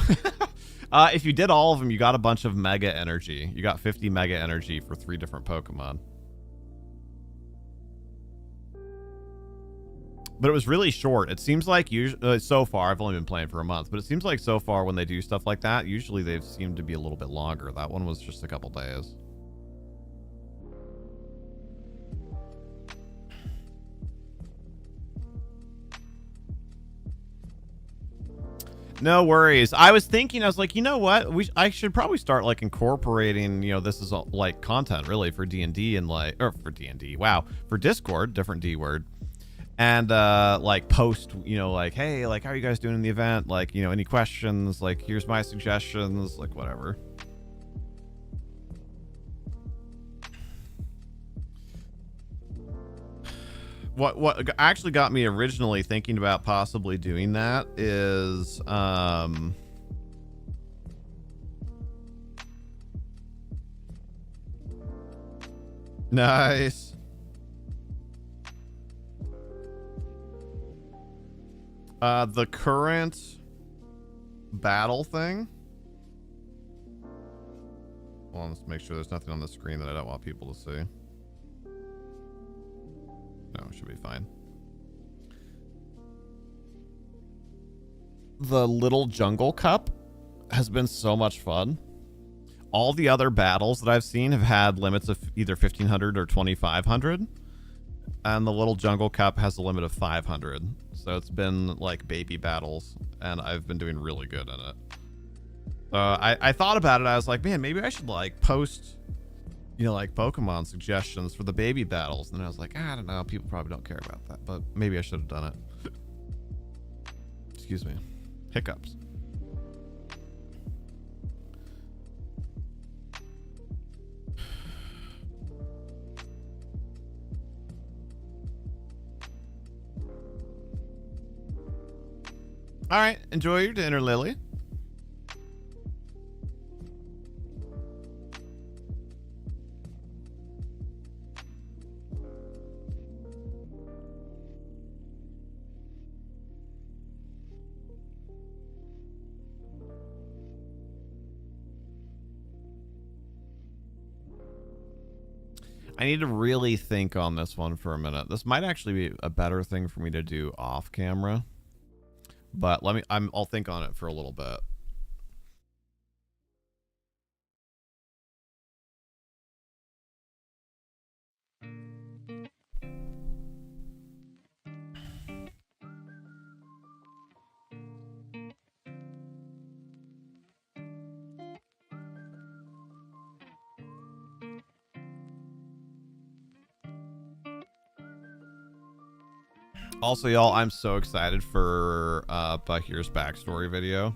A: If you did all of them, you got a bunch of mega energy. You got 50 mega energy for 3 different Pokemon. But it was really short. It seems like usually, so far, I've only been playing for a month, but it seems like so far when they do stuff like that, usually they've seemed to be a little bit longer. That one was just a couple days. No worries. I was thinking, I was like, you know what? I should probably start like incorporating, you know, this is all, like content really for D&D and like, or for D&D. Wow. For Discord, different D word. And like post, you know, like, hey, like, how are you guys doing in the event? Like, you know, any questions? Like, here's my suggestions, like whatever. What actually got me originally thinking about possibly doing that is nice. The current battle thing. Well, let's make sure there's nothing on the screen that I don't want people to see. No, it should be fine. The Little Jungle Cup has been so much fun. All the other battles that I've seen have had limits of either 1,500 or 2,500. And the Little Jungle Cup has a limit of 500. So it's been like baby battles, and I've been doing really good in it. I thought about it. I was like, man, maybe I should like post, you know, like Pokemon suggestions for the baby battles. And then I was like, I don't know. People probably don't care about that, but maybe I should have done it. Excuse me. Hiccups. All right. Enjoy your dinner, Lily. I need to really think on this one for a minute. This might actually be a better thing for me to do off camera, but I'll think on it for a little bit. Also, y'all, I'm so excited for Bahir's backstory video.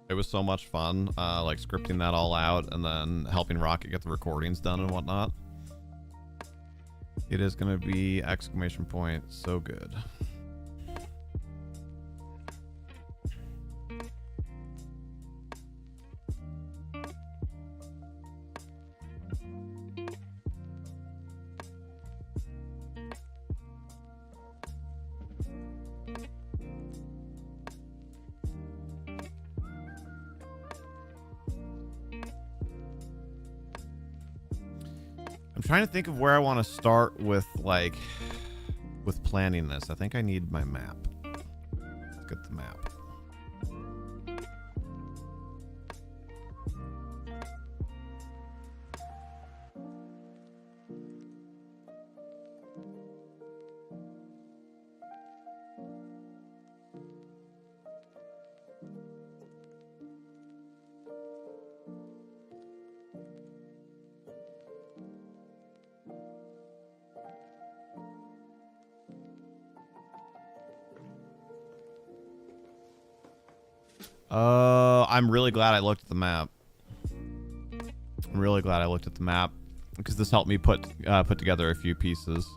A: It was so much fun, like scripting that all out and then helping Rocket get the recordings done and whatnot. It is going to be exclamation point so good. I'm trying to think of where I want to start with, like, with planning this. I think I need my map. Let's get the map. I'm really glad I looked at the map. I'm really glad I looked at the map because this helped me put together a few pieces.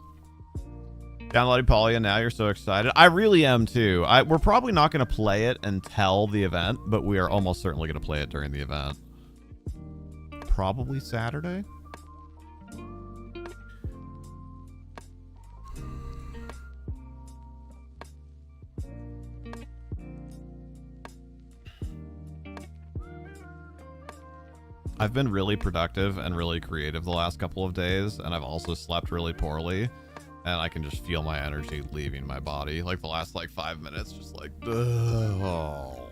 A: Downloading Polia now, you're so excited. I really am too. We're probably not going to play it until the event, but we are almost certainly going to play it during the event. Probably Saturday. I've been really productive and really creative the last couple of days, and I've also slept really poorly. And I can just feel my energy leaving my body. Like the last 5 minutes, just like, oh.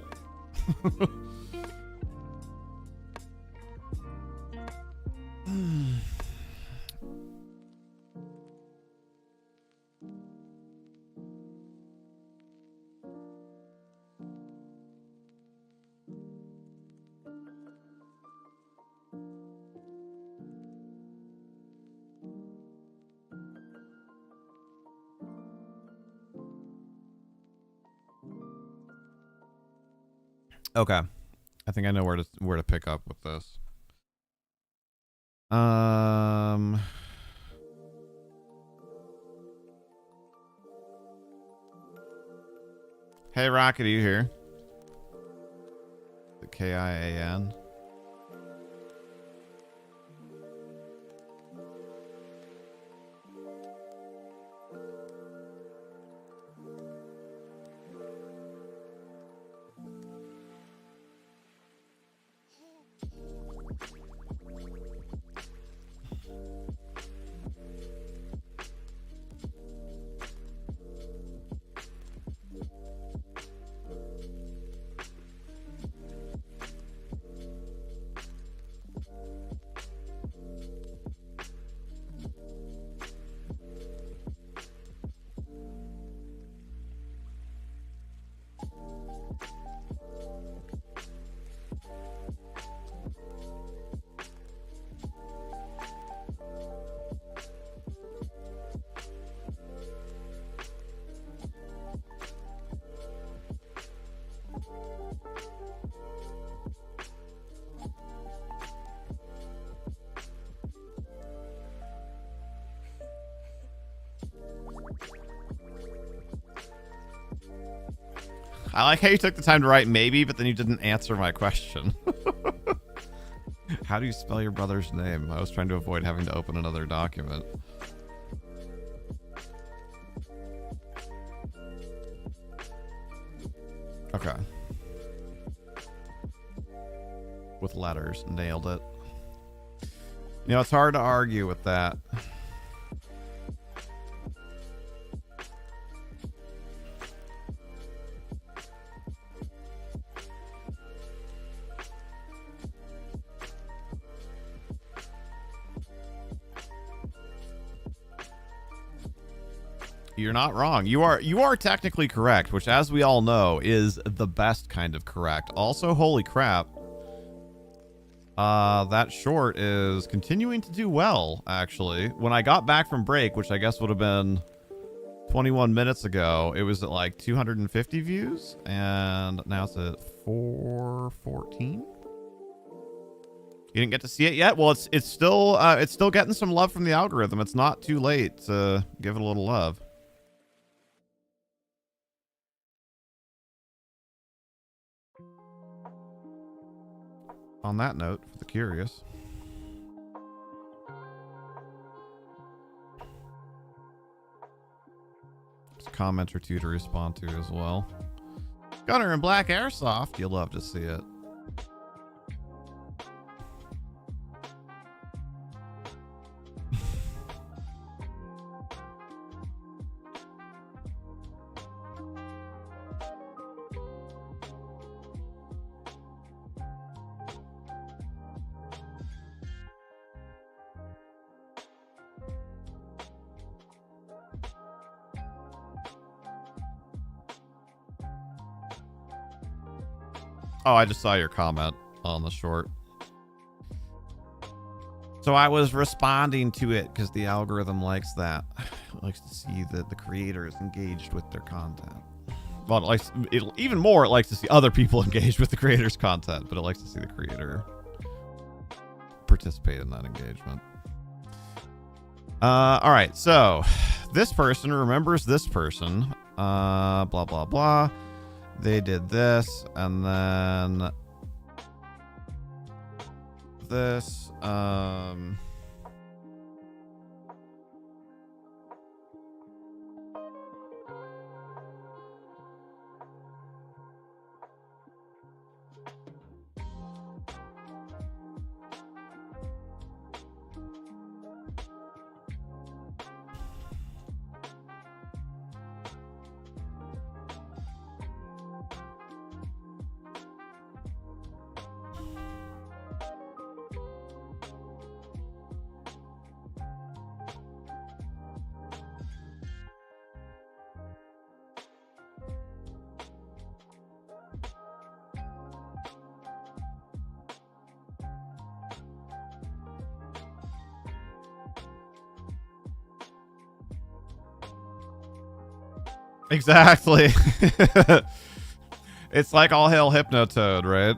A: Okay, I think I know where to pick up with this. Hey, Rocket, are you here? The K-I-A-N. I like how you took the time to write maybe, but then you didn't answer my question. How do you spell your brother's name? I was trying to avoid having to open another document. Okay. With letters. Nailed it. You know, it's hard to argue with that. You're not wrong. You are technically correct, which, as we all know, is the best kind of correct. Also, holy crap. That short is continuing to do well, actually. When I got back from break, which I guess would have been 21 minutes ago, it was at 250 views, and now it's at 414. You didn't get to see it yet? Well, it's still getting some love from the algorithm. It's not too late to give it a little love. On that note, for the curious, there's a comment or two to respond to as well. Gunner in Black Airsoft, you'll love to see it. Oh, I just saw your comment on the short. So I was responding to it because the algorithm likes that. It likes to see that the creator is engaged with their content. well, even more, it likes to see other people engage with the creator's content, but it likes to see the creator participate in that engagement. All right, so this person remembers this person. Blah, blah, blah. They did this, and then this. Exactly. It's like all hail Hypnotoad, right?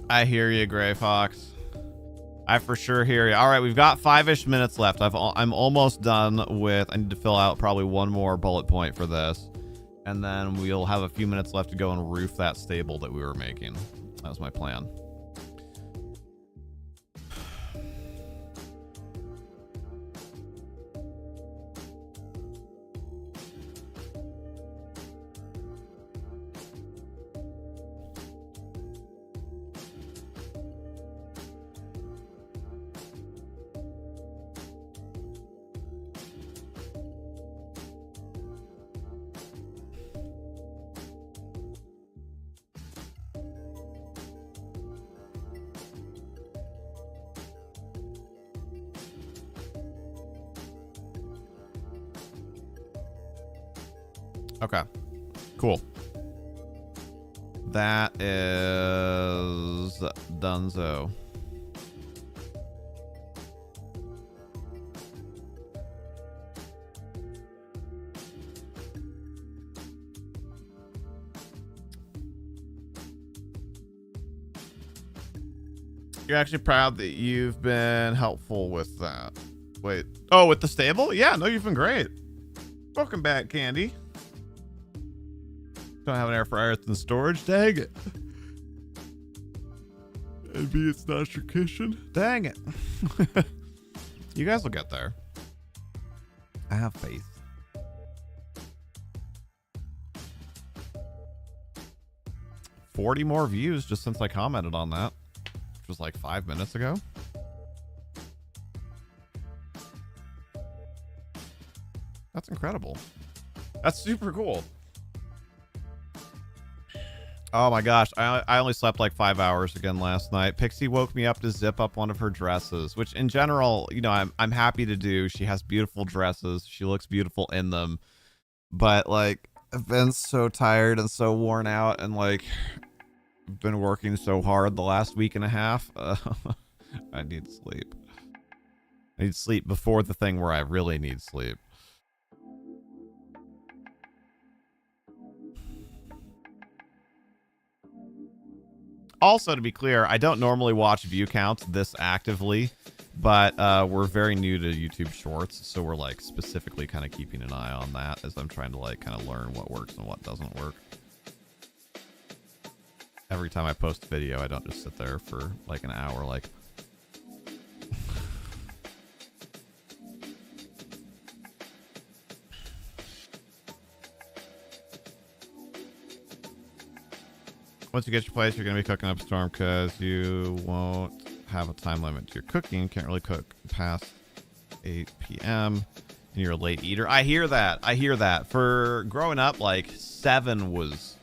A: I hear you, Gray Fox. I for sure hear you. All right, we've got 5-ish minutes left. I'm almost done with. I need to fill out probably one more bullet point for this, and then we'll have a few minutes left to go and roof that stable that we were making. That was my plan. Okay, cool. That is donezo. You're actually proud that you've been helpful with that. Wait. Oh, with the stable? Yeah, no, you've been great. Welcome back, Candy. Don't have an air fryer in storage. Dang it. And B, it's not your kitchen. Dang it. You guys will get there. I have faith. $40 more views just since I commented on that, which was like 5 minutes ago. That's incredible. That's super cool. Oh my gosh, I only slept like 5 hours again last night. Pixie woke me up to zip up one of her dresses, which in general, you know, I'm happy to do. She has beautiful dresses. She looks beautiful in them. But like, I've been so tired and so worn out, and like, I've been working so hard the last week and a half. I need sleep. I need sleep before the thing where I really need sleep. Also, to be clear, I don't normally watch view counts this actively. But we're very new to YouTube Shorts, so we're like specifically kind of keeping an eye on that as I'm trying to like kind of learn what works and what doesn't work. Every time I post a video, I don't just sit there for like an hour like... Once you get your place, you're going to be cooking up a storm because you won't have a time limit to your cooking. Can't really cook past 8 p.m. and you're a late eater. I hear that. I hear that. For growing up, like 7 was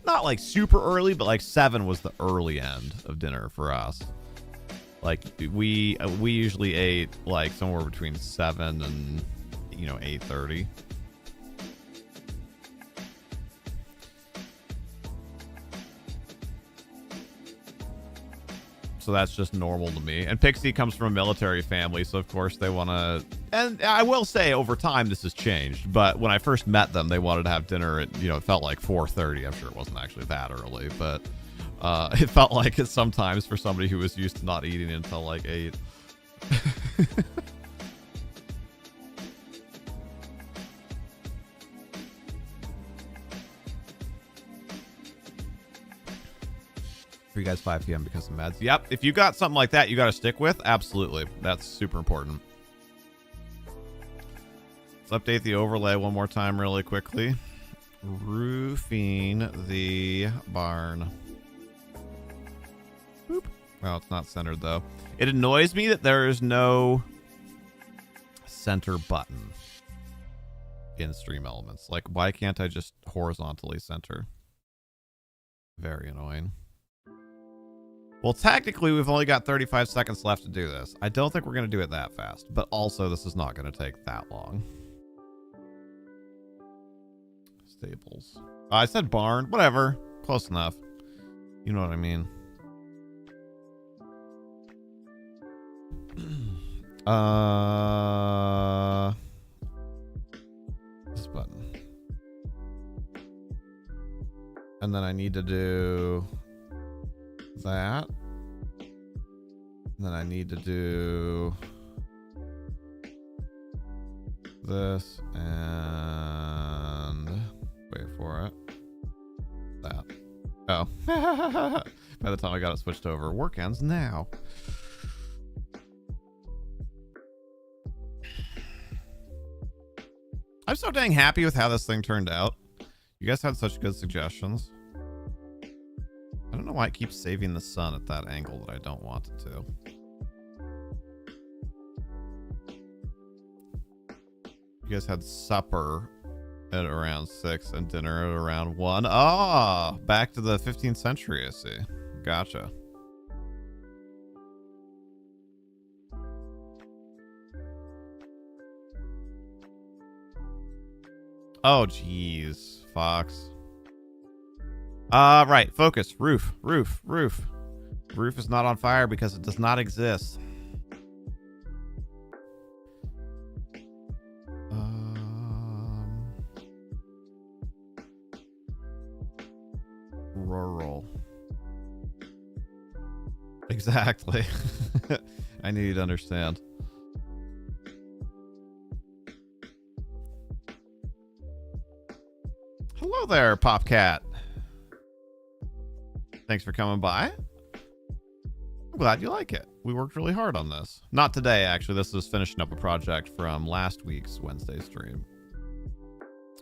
A: not like super early, but like 7 was the early end of dinner for us. Like we usually ate like somewhere between 7 and 8:30. So that's just normal to me. And Pixie comes from a military family, so of course they want to... And I will say, over time, this has changed. But when I first met them, they wanted to have dinner at, it felt like 4:30. I'm sure it wasn't actually that early, but it felt like it sometimes for somebody who was used to not eating until like 8. For you guys, 5 p.m. because of meds. Yep, if you got something like that you got to stick with, absolutely. That's super important. Let's update the overlay one more time really quickly. Roofing the barn. Boop. Well, it's not centered, though. It annoys me that there is no center button in Stream Elements. Like, why can't I just horizontally center? Very annoying. Well, technically, we've only got 35 seconds left to do this. I don't think we're going to do it that fast, but also this is not going to take that long. Stables. I said barn. Whatever. Close enough. You know what I mean. This button. And then I need to do... that. And then I need to do this and wait for it. That. Oh. By the time I got it switched over, work ends now. I'm so dang happy with how this thing turned out. You guys had such good suggestions. I don't know why it keeps saving the sun at that angle that I don't want it to. You guys had supper at around 6 and dinner at around 1. Oh, back to the 15th century, I see. Gotcha. Oh, jeez. Fox. Right. Focus. Roof. Roof. Roof. Roof is not on fire because it does not exist. Rural. Exactly. I need you to understand. Hello there, Popcat. Thanks for coming by. I'm glad you like it. We worked really hard on this. Not today, actually. This is finishing up a project from last week's Wednesday stream.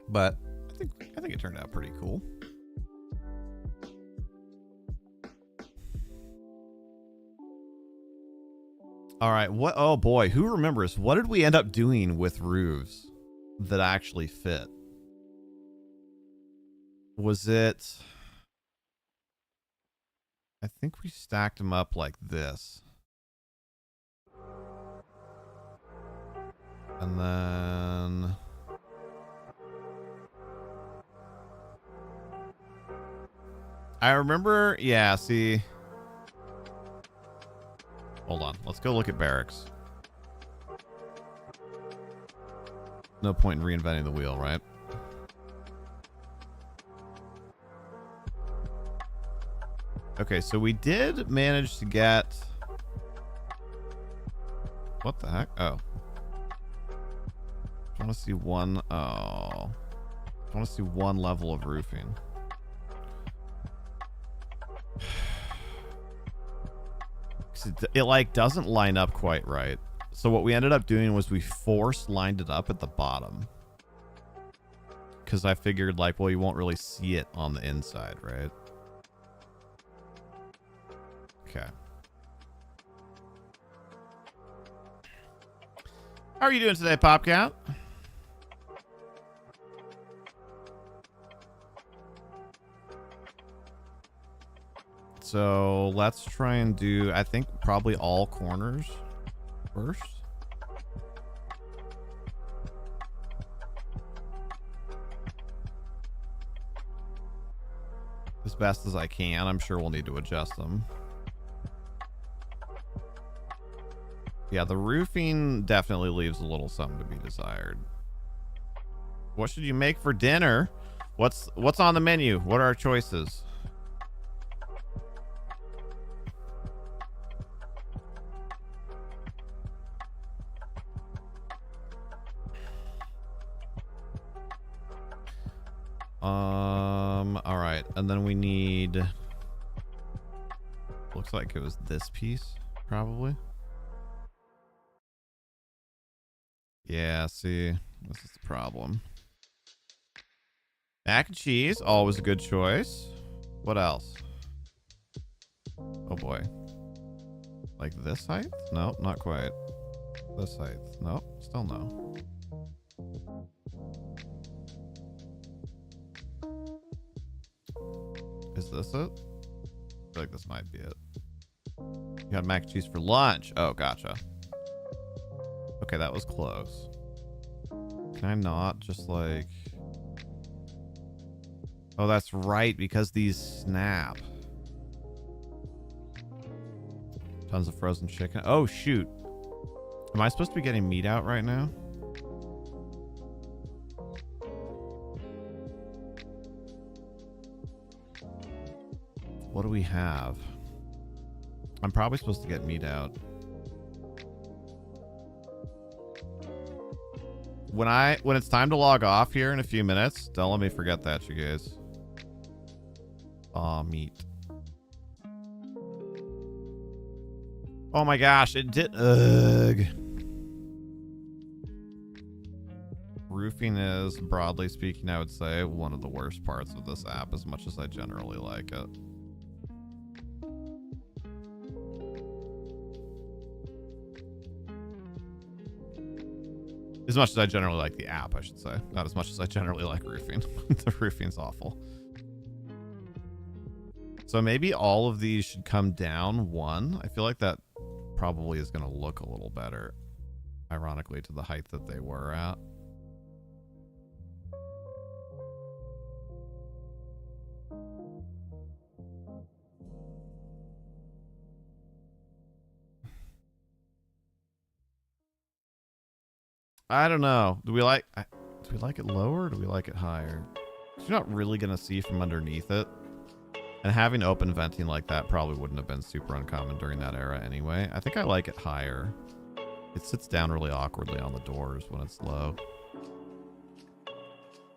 A: But I think it turned out pretty cool. All right. What? Oh boy. Who remembers? What did we end up doing with roofs that actually fit? Was it... I think we stacked them up like this. And then... I remember... Yeah, see... Hold on. Let's go look at barracks. No point in reinventing the wheel, right? Okay, so we did manage to get What the heck? Oh. I want to see one. Oh. I want to see one level of roofing. It like doesn't line up quite right. So what we ended up doing was we lined it up at the bottom. Because I figured like, well, you won't really see it on the inside, right? Okay. How are you doing today, PopCat? So let's try and do, I think, probably all corners first. As best as I can. I'm sure we'll need to adjust them. Yeah, the roofing definitely leaves a little something to be desired. What should you make for dinner? What's on the menu? What are our choices? All right, and then we need, looks like it was this piece, probably. Yeah, see, this is the problem. Mac and cheese, always a good choice. What else? Oh boy. Like this height? Nope, not quite. This height? Nope, still no. Is this it? I feel like this might be it. You got mac and cheese for lunch. Oh, gotcha. Okay, that was close. Can I not just like... Oh, that's right, because these snap. Tons of frozen chicken. Oh, shoot. Am I supposed to be getting meat out right now? What do we have? I'm probably supposed to get meat out. When it's time to log off here in a few minutes, don't let me forget that, you guys. Aw, meat. Oh my gosh, it did. Ugh. Roofing is, broadly speaking, I would say, one of the worst parts of this app, as much as I generally like it. As much as I generally like the app, I should say. Not as much as I generally like roofing. The roofing's awful. So maybe all of these should come down one. I feel like that probably is going to look a little better, ironically, to the height that they were at. I don't know. Do we like it lower or do we like it higher? You're not really going to see from underneath it. And having open venting like that probably wouldn't have been super uncommon during that era anyway. I think I like it higher. It sits down really awkwardly on the doors when it's low.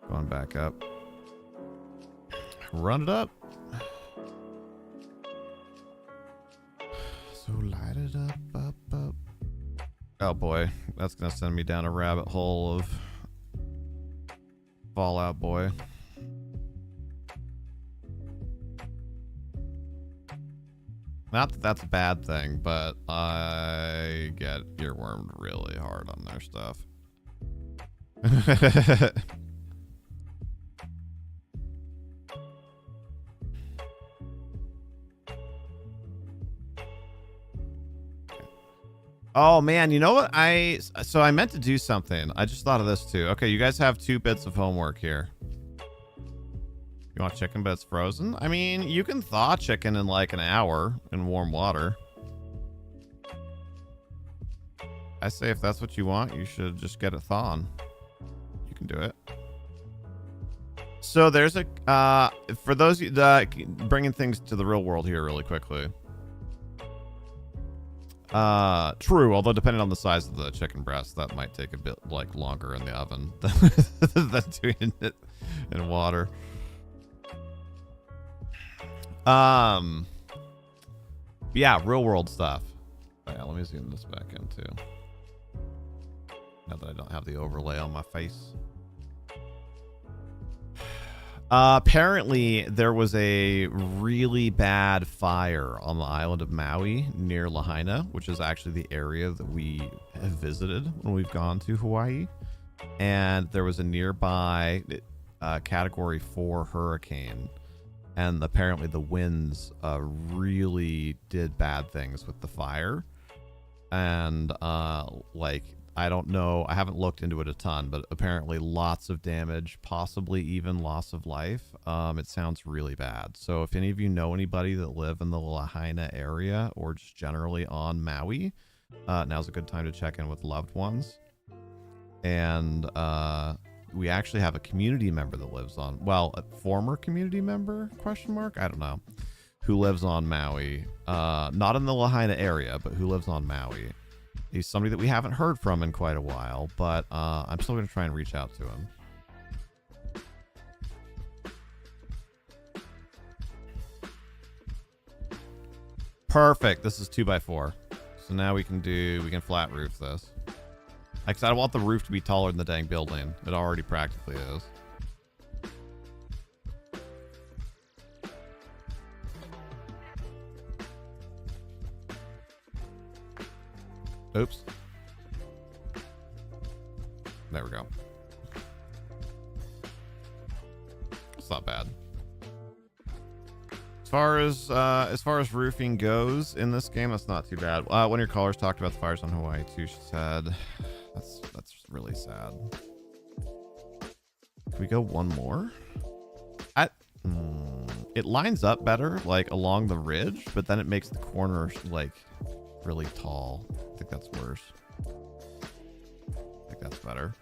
A: Going back up. Run it up. So light it up, up. Oh boy, that's gonna send me down a rabbit hole of Fallout Boy. Not that that's a bad thing, but I get earwormed really hard on their stuff. Oh man, you know what? I meant to do something. I just thought of this too. Okay, you guys have 2 bits of homework here. You want chicken but it's frozen? I mean, you can thaw chicken in like an hour in warm water. I say if that's what you want, you should just get it thawed. You can do it. So there's a, for those bringing things to the real world here really quickly. True, although depending on the size of the chicken breast, that might take a bit like longer in the oven than doing it in water. Yeah, real world stuff. Oh, yeah, let me zoom this back in too. Now that I don't have the overlay on my face. Apparently, there was a really bad fire on the island of Maui near Lahaina, which is actually the area that we have visited when we've gone to Hawaii. And there was a nearby Category 4 hurricane. And apparently the winds really did bad things with the fire. And like, I don't know, I haven't looked into it a ton, but apparently lots of damage, possibly even loss of life. It sounds really bad. So if any of you know anybody that live in the Lahaina area or just generally on Maui, now's a good time to check in with loved ones. And we actually have a community member that lives on, well, a former community member, question mark? I don't know, who lives on Maui. Not in the Lahaina area, but who lives on Maui. He's somebody that we haven't heard from in quite a while, but I'm still going to try and reach out to him. Perfect. This is 2x4. So now we can flat roof this. Like, I don't want the roof to be taller than the dang building. It already practically is. Oops. There we go. It's not bad. As far as roofing goes in this game, that's not too bad. One of your callers talked about the fires on Hawaii too. She said, "That's really sad." Can we go one more? It lines up better, like along the ridge, but then it makes the corners like really tall. I think that's worse. I think that's better.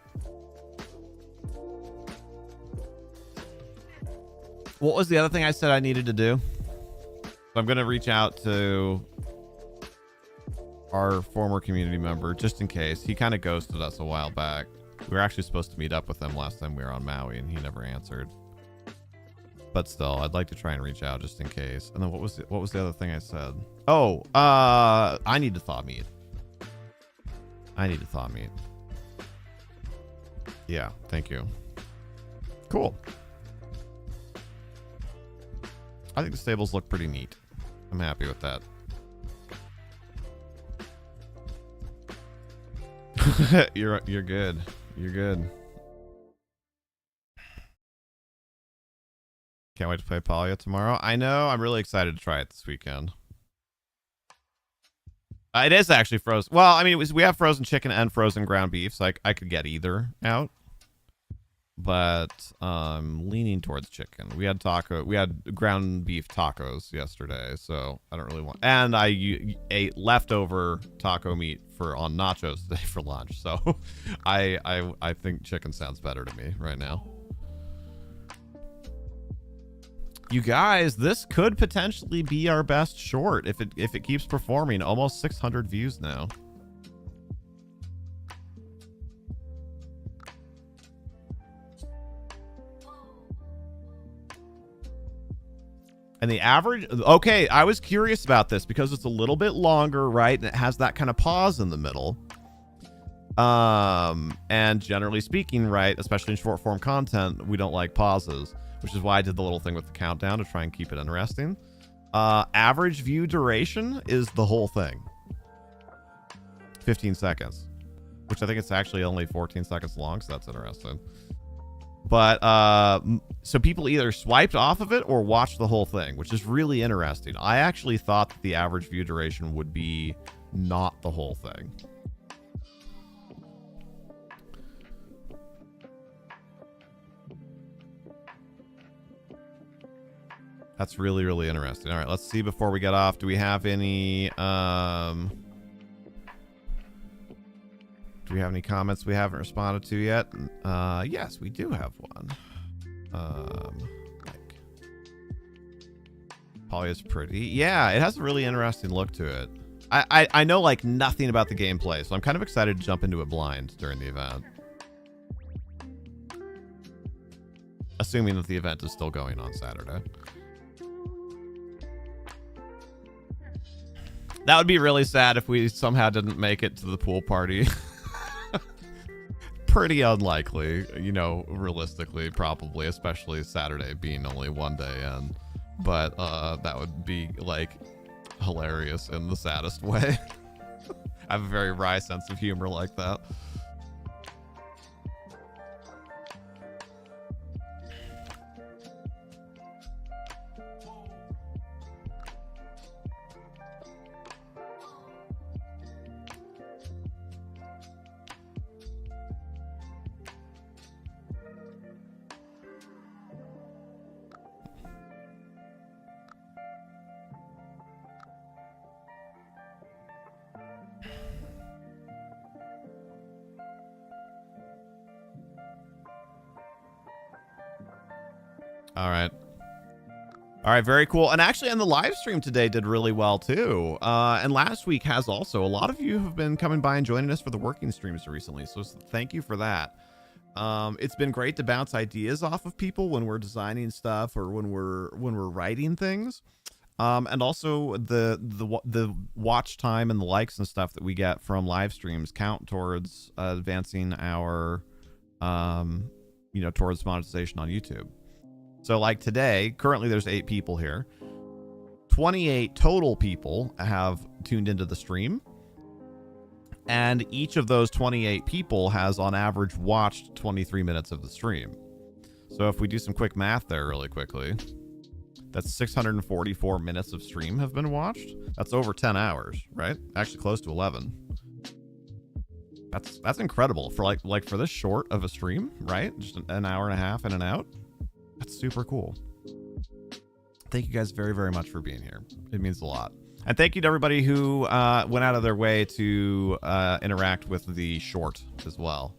A: What was the other thing I said I needed to do? I'm going to reach out to our former community member just in case. He kind of ghosted us a while back. We were actually supposed to meet up with him last time we were on Maui and he never answered. But still, I'd like to try and reach out just in case. And then what was the other thing I said? Oh, I need to thaw meat. I need to thaw meat. Yeah, thank you. Cool. I think the stables look pretty neat. I'm happy with that. You're good. You're good. Can't wait to play Polya tomorrow. I know. I'm really excited to try it this weekend. It is actually frozen. Well, I mean, we have frozen chicken and frozen ground beef, so I could get either out. But leaning towards chicken. We had ground beef tacos yesterday, so I don't really want. And I ate leftover taco meat on nachos today for lunch. So I think chicken sounds better to me right now. You guys, this could potentially be our best short if it keeps performing. Almost 600 views now. And the average, okay, I was curious about this because it's a little bit longer, right? And it has that kind of pause in the middle. And generally speaking, right, especially in short form content, we don't like pauses, which is why I did the little thing with the countdown to try and keep it interesting. Average view duration is the whole thing. 15 seconds, which I think it's actually only 14 seconds long, so that's interesting. But so people either swiped off of it or watched the whole thing, which is really interesting. I actually thought that the average view duration would be not the whole thing. That's really, really interesting. All right, let's see before we get off. Do we have any comments we haven't responded to yet? Yes, we do have one. Polya's pretty. Yeah, it has a really interesting look to it. I know like nothing about the gameplay, so I'm kind of excited to jump into it blind during the event. Assuming that the event is still going on Saturday. That would be really sad if we somehow didn't make it to the pool party. Pretty unlikely, you know, realistically, probably, especially Saturday being only one day in. But that would be like hilarious in the saddest way. I have a very wry sense of humor like that. All right, very cool. And actually, and the live stream today did really well too. And last week has also. A lot of you have been coming by and joining us for the working streams recently, so thank you for that. It's been great to bounce ideas off of people when we're designing stuff or when we're writing things. And also the watch time and the likes and stuff that we get from live streams count towards advancing our towards monetization on YouTube. So like today, currently there's 8 people here. 28 total people have tuned into the stream. And each of those 28 people has on average watched 23 minutes of the stream. So if we do some quick math there really quickly, that's 644 minutes of stream have been watched. That's over 10 hours, right? Actually close to 11. That's incredible for like for this short of a stream, right? Just an hour and a half in and out. That's super cool. Thank you guys very, very much for being here. It means a lot. And thank you to everybody who went out of their way to interact with the short as well.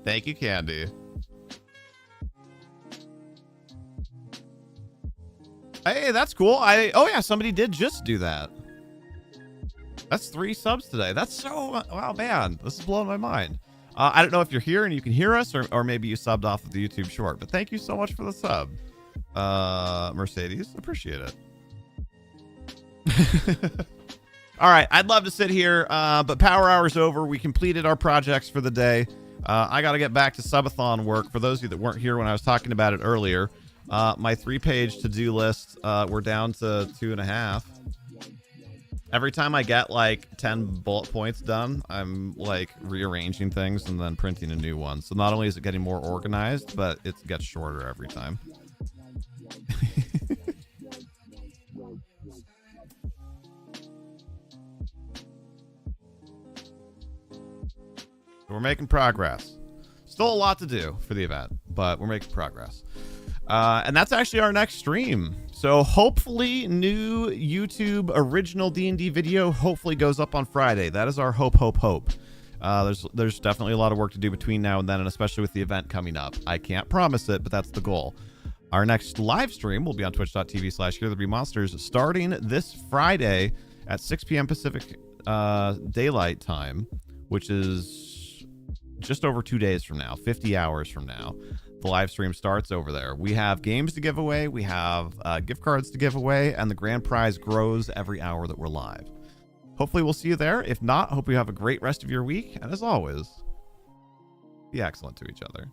A: Thank you, Candy. Hey, that's cool. Oh yeah, somebody did just do that. That's 3 subs today. That's so, wow, man, this is blowing my mind. I don't know if you're here and you can hear us, or maybe you subbed off of the YouTube short, but thank you so much for the sub. Mercedes, appreciate it. All right, I'd love to sit here, but power hour's over. We completed our projects for the day. I got to get back to subathon work. For those of you that weren't here when I was talking about it earlier, my 3-page to-do list, we're down to 2.5. Every time I get like 10 bullet points done, I'm like rearranging things and then printing a new one. So not only is it getting more organized, but it gets shorter every time. We're making progress. Still a lot to do for the event, but we're making progress. And that's actually our next stream. So hopefully new YouTube original D&D video hopefully goes up on Friday. That is our hope. There's definitely a lot of work to do between now and then, and especially with the event coming up. I can't promise it, but that's the goal. Our next live stream will be on twitch.tv/HereThereBeMonsters starting this Friday at 6 p.m. Pacific Daylight Time, which is just over 2 days from now, 50 hours from now. The live stream starts over there. We have games to give away, we have gift cards to give away, and the grand prize grows every hour that we're live. Hopefully we'll see you there. If not, hope you have a great rest of your week, and as always, be excellent to each other.